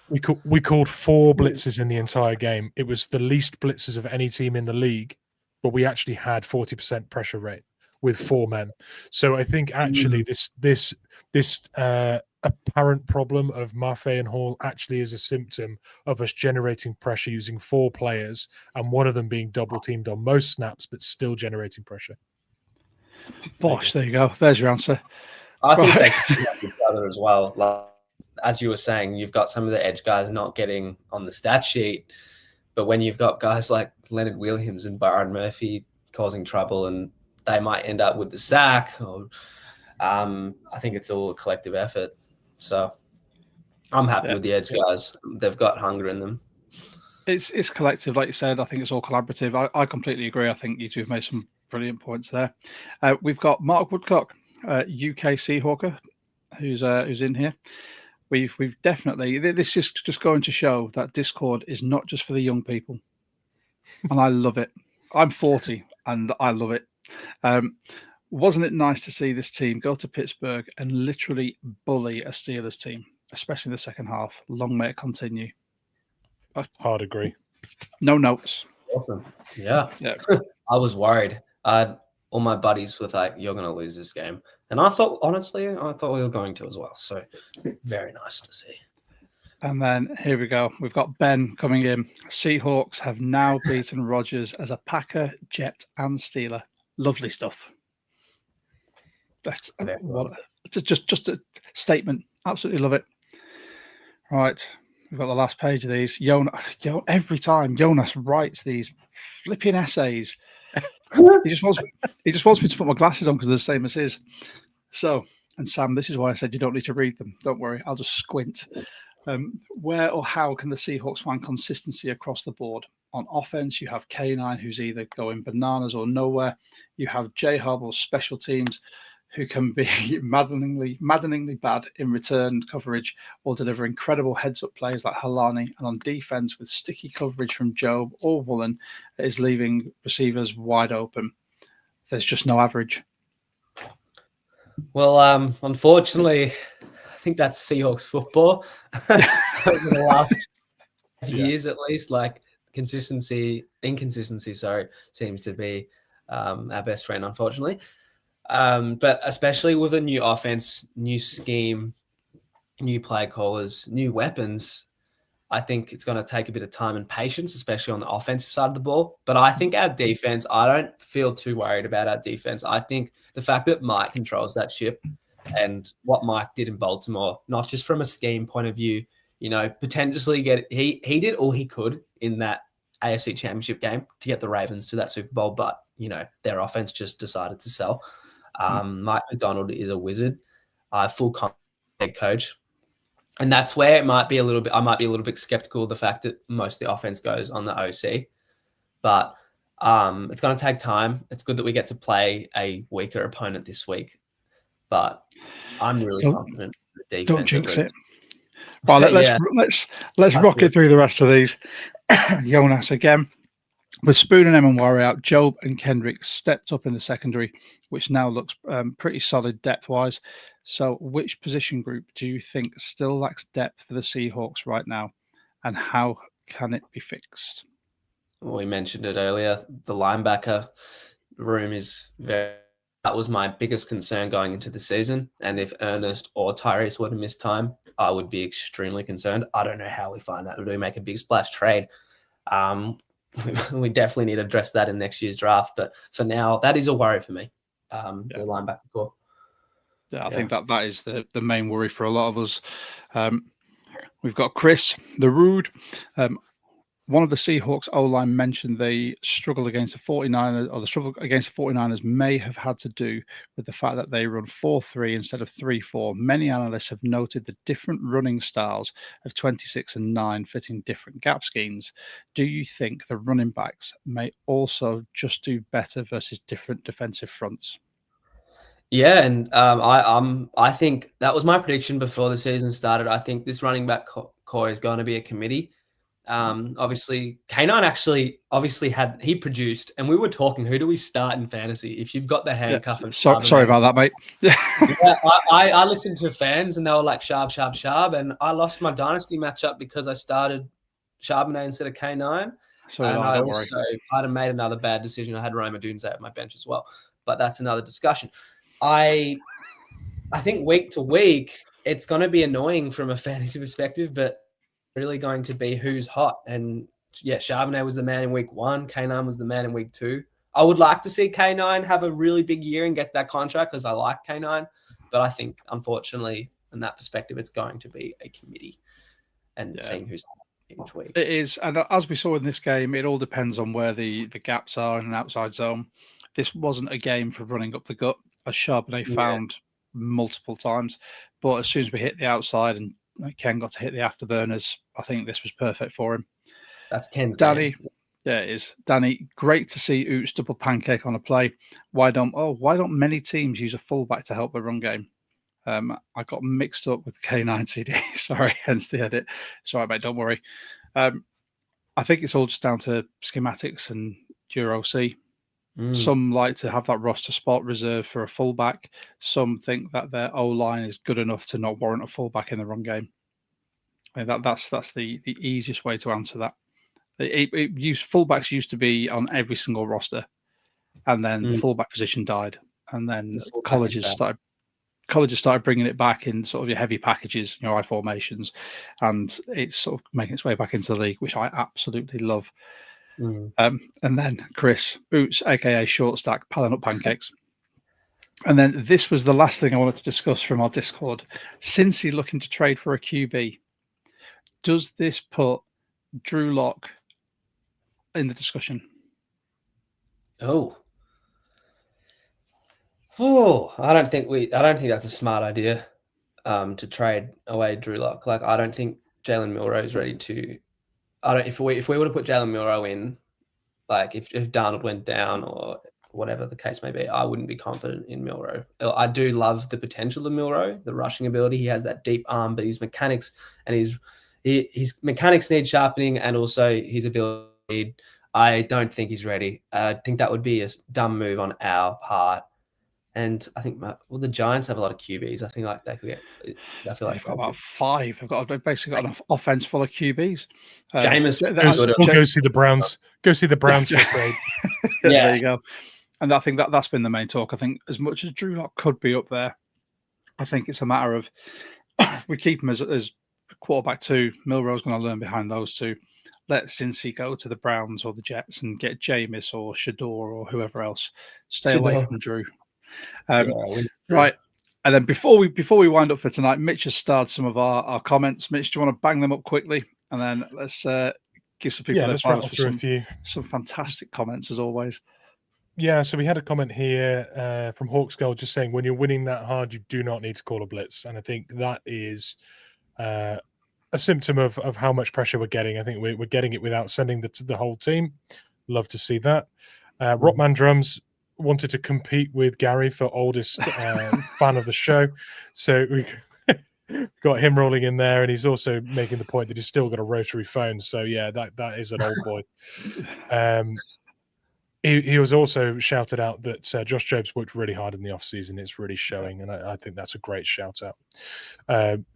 S2: We called 4 blitzes in the entire game. It was the least blitzes of any team in the league, but we actually had 40% pressure rate with 4 men. So I think actually this apparent problem of Maffei and Hall actually is a symptom of us generating pressure using 4 players and one of them being double teamed on most snaps, but still generating pressure.
S1: Bosh, there you go. There's your answer.
S3: I think they feed off each other as well. Like, as you were saying, you've got some of the edge guys not getting on the stat sheet, but when you've got guys like Leonard Williams and Byron Murphy causing trouble, and they might end up with the sack, or I think it's all a collective effort. So I'm happy with the edge guys. They've got hunger in them.
S1: It's collective, like you said. I think it's all collaborative. I completely agree. I think you two have made some brilliant points there. We've got Mark Woodcock, UK Seahawker, who's in here. We've definitely, this just going to show that Discord is not just for the young people, and I love it. I'm 40 and I love it. Wasn't it nice to see this team go to Pittsburgh and literally bully a Steelers team, especially in the second half? Long may it continue.
S2: Hard agree.
S1: No notes.
S3: Awesome. Yeah. I was worried. All my buddies were like, "You're going to lose this game," and I thought, honestly, we were going to as well. So very nice to see.
S1: And then here we go. We've got Ben coming in. Seahawks have now beaten Rodgers as a Packer, Jet, and Steeler. Lovely stuff. That's just a statement. Absolutely love it. Right. We've got the last page of these. Every time Jonas writes these flipping essays, he just wants me to put my glasses on because they're the same as his. So, and Sam, this is why I said you don't need to read them. Don't worry, I'll just squint. Where or how can the Seahawks find consistency across the board? On offense, you have K9, who's either going bananas or nowhere. You have J-Hub or special teams, who can be maddeningly bad in return coverage or deliver incredible heads-up plays like Halani, and on defense with sticky coverage from Job or Woolen that is leaving receivers wide open. There's just no average.
S3: Well, unfortunately, I think that's Seahawks football over the last years at least. Like inconsistency, seems to be our best friend, unfortunately. But especially with a new offense, new scheme, new play callers, new weapons, I think it's going to take a bit of time and patience, especially on the offensive side of the ball. But I think our defense, I don't feel too worried about our defense. I think the fact that Mike controls that ship and what Mike did in Baltimore, not just from a scheme point of view, potentially he did all he could in that AFC Championship game to get the Ravens to that Super Bowl, but their offense just decided to sell. Mike McDonald is a wizard, full head coach. And that's where I might be a little bit skeptical of the fact that most of the offense goes on the OC. But it's going to take time. It's good that we get to play a weaker opponent this week. But I'm really confident in the defense.
S1: Don't jinx it. Well, let's rock it through the rest of these. Jonas again. With Spoon and Emanwari out, Job and Kendrick stepped up in the secondary, which now looks pretty solid depth-wise. So which position group do you think still lacks depth for the Seahawks right now, and how can it be fixed?
S3: Well, we mentioned it earlier. The linebacker room is that was my biggest concern going into the season. And if Ernest or Tyrese were to miss time, I would be extremely concerned. I don't know how we find that. Would we make a big splash trade? We definitely need to address that in next year's draft. But for now, that is a worry for me, the linebacker core.
S1: Yeah, I think that is the main worry for a lot of us. We've got Chris, the Rude. one of the Seahawks O-line mentioned they struggle against the 49ers, or the struggle against the 49ers may have had to do with the fact that they run 4-3 instead of 3-4. Many analysts have noted the different running styles of 26 and 9 fitting different gap schemes. Do you think the running backs may also just do better versus different defensive fronts?
S3: Yeah, and I think that was my prediction before the season started. I think this running back core is going to be a committee. Obviously, K9 actually he produced, and we were talking, who do we start in fantasy? If you've got the handcuff of
S1: sorry about that, mate.
S3: Yeah, I listened to fans and they were like Sharp, and I lost my dynasty matchup because I started Charbonnet instead of K9.
S1: Sorry,
S3: and
S1: don't
S3: also
S1: worry.
S3: I'd have made another bad decision. I had Roma Dunze at my bench as well, but that's another discussion. I think week to week it's going to be annoying from a fantasy perspective, but really going to be who's hot. And yeah, Charbonnet was the man in week 1. K9 was the man in week 2. I would like to see K9 have a really big year and get that contract because I like K9. But I think, unfortunately, in that perspective, it's going to be a committee and seeing who's hot each week.
S1: It is. And as we saw in this game, it all depends on where the gaps are in an outside zone. This wasn't a game for running up the gut, as Charbonnet found multiple times. But as soon as we hit the outside and Ken got to hit the afterburners, I think this was perfect for him.
S3: That's Ken's
S1: Danny.
S3: game.
S1: Yeah, it is. Danny, great to see Oots double pancake on a play. Why don't many teams use a fullback to help the run game? I got mixed up with K9 CD. Sorry, hence the edit. Sorry, mate, don't worry. I think it's all just down to schematics and Euro C. Some like to have that roster spot reserved for a fullback. Some think that their O-line is good enough to not warrant a fullback in the run game. I mean, that's the easiest way to answer that. Fullbacks used to be on every single roster, and then the fullback position died, and then colleges started bringing it back in sort of your heavy packages, I formations, and it's sort of making its way back into the league, which I absolutely love. And then Chris Boots, aka Short Stack, piling up pancakes. And then this was the last thing I wanted to discuss from our Discord. Cincy looking to trade for a QB. Does this put Drew Lock in the discussion?
S3: I don't think that's a smart idea to trade away Drew Lock. Like, I don't think Jalen Milroe is ready to. If we were to put Jalen Milroe in, like if Darnold went down or whatever the case may be, I wouldn't be confident in Milroe. I do love the potential of Milroe, the rushing ability. He has that deep arm, but his mechanics and his mechanics need sharpening, and also his ability. I don't think he's ready. I think that would be a dumb move on our part. And I think the Giants have a lot of QBs. I think like they could get. I feel like
S1: they've got about 5. They've basically got an offense full of QBs.
S2: Jameis, go see the Browns. Go see the Browns for trade.
S1: There you go. And I think that's been the main talk. I think as much as Drew Lock could be up there, I think it's a matter of we keep him as quarterback 2. Milroe's going to learn behind those 2. Let Cincy go to the Browns or the Jets and get Jameis or Shador or whoever else. Stay away from Drew. Right. And then before we wind up for tonight, Mitch has starred some of our comments. Mitch, do you want to bang them up quickly? And then let's give some people their time for some fantastic comments as always.
S2: Yeah, so we had a comment here from Hawks Girl just saying, when you're winning that hard, you do not need to call a blitz. And I think that is a symptom of how much pressure we're getting. I think we're getting it without sending the whole team. Love to see that. Rockman Drums wanted to compete with Gary for oldest fan of the show. So we got him rolling in there, and he's also making the point that he's still got a rotary phone. So yeah, that is an old boy. He was also shouted out that Josh Jacobs worked really hard in the offseason. It's really showing, and I think that's a great shout out.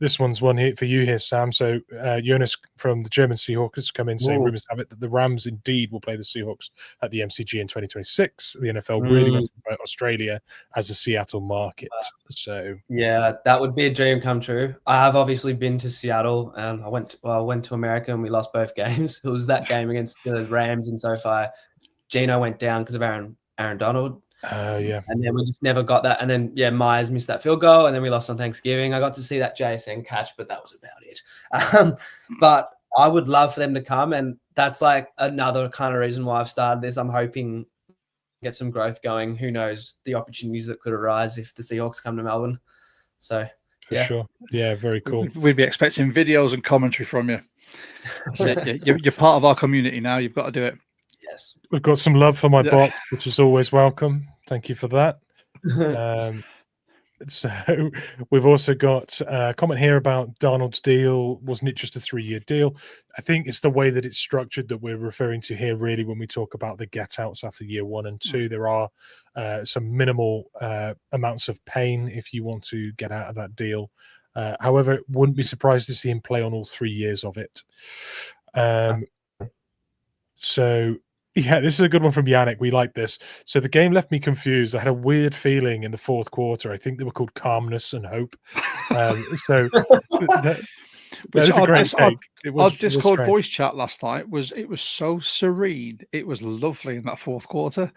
S2: This one's one here for you here, Sam. So Jonas from the German Seahawks has come in saying rumors have it that the Rams indeed will play the Seahawks at the MCG in 2026. The NFL really wants to promote Australia as a Seattle market. So
S3: yeah, that would be a dream come true. I have obviously been to Seattle, and I went to America, and we lost both games. It was that game against the Rams in SoFi. Gino went down because of Aaron Donald.
S2: Yeah.
S3: And then we just never got that. And then, Myers missed that field goal, and then we lost on Thanksgiving. I got to see that JSN catch, but that was about it. But I would love for them to come, and that's like another kind of reason why I've started this. I'm hoping get some growth going. Who knows the opportunities that could arise if the Seahawks come to Melbourne. So
S2: For sure. Yeah, very cool.
S1: We'd be expecting videos and commentary from you. That's it. You're part of our community now. You've got to do it.
S3: Yes.
S2: We've got some love for my bot, which is always welcome. Thank you for that. So we've also got a comment here about Darnold's deal. Wasn't it just a 3-year deal? I think it's the way that it's structured that we're referring to here, really, when we talk about the get outs after year 1 and 2. There are some minimal amounts of pain if you want to get out of that deal. However, wouldn't be surprised to see him play on all 3 years of it. So yeah, this is a good one from Yannick. We like this. So the game left me confused. I had a weird feeling in the fourth quarter. I think they were called calmness and hope. So that is a great take.
S1: Our Discord voice chat last night was so serene. It was lovely in that fourth quarter.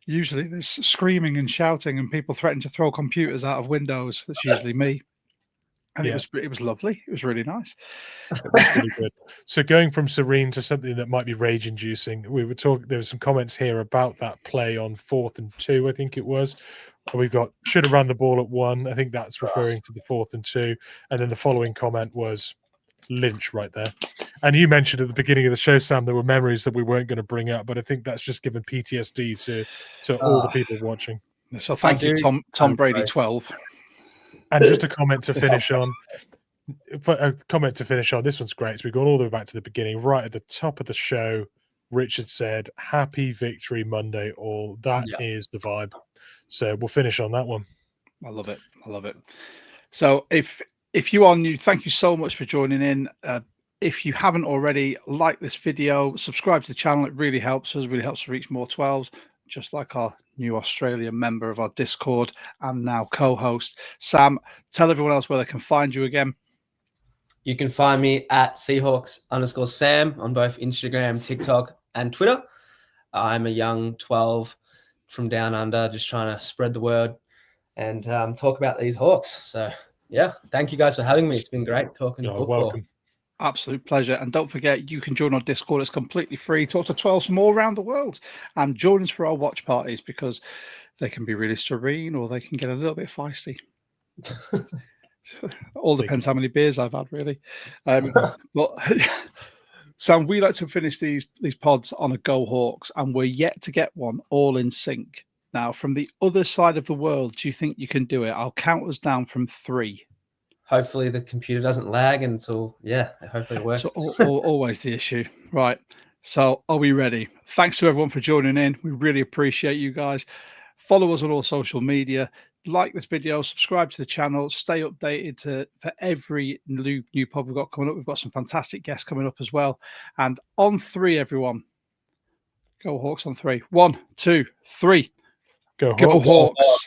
S1: Usually there's screaming and shouting and people threatening to throw computers out of windows. That's usually me. And it was lovely. It was really nice.
S2: It was really good. So going from serene to something that might be rage-inducing, we were talking. There were some comments here about that play on 4th and 2. I think it was. We've got should have run the ball at 1. I think that's referring to the 4th and 2. And then the following comment was Lynch right there. And you mentioned at the beginning of the show, Sam, there were memories that we weren't going to bring up, but I think that's just given PTSD to all the people watching.
S1: So thank you, Tom Brady 12.
S2: And just a comment to finish on. This one's great. So we've gone all the way back to the beginning. Right at the top of the show, Richard said, "Happy Victory Monday, all." That is the vibe. So we'll finish on that one.
S1: I love it. I love it. So if you are new, thank you so much for joining in. If you haven't already, like this video, subscribe to the channel. It really helps us. Really helps to reach more 12s. Just like our new Australian member of our Discord and now co-host. Sam, tell everyone else where they can find you again.
S3: You can find me at Seahawks_Sam on both Instagram, TikTok, and Twitter. I'm a young 12 from down under, just trying to spread the word and talk about these Hawks. So, yeah, thank you guys for having me. It's been great talking to football.
S2: Welcome.
S1: Absolute pleasure. And don't forget, you can join our Discord. It's completely free. Talk to 12s from all around the world and join us for our watch parties because they can be really serene or they can get a little bit feisty. All depends how many beers I've had, really. But Sam, we like to finish these pods on a Go Hawks, and we're yet to get one all in sync. Now, from the other side of the world, do you think you can do it? I'll count us down from 3.
S3: Hopefully the computer doesn't lag until, hopefully it works.
S1: So always the issue. Right. So are we ready? Thanks to everyone for joining in. We really appreciate you guys. Follow us on all social media. Like this video, subscribe to the channel, stay updated for every new pod we've got coming up. We've got some fantastic guests coming up as well. And on 3, everyone. Go Hawks on 3. 1, 2, 3.
S2: Go
S1: Hawks.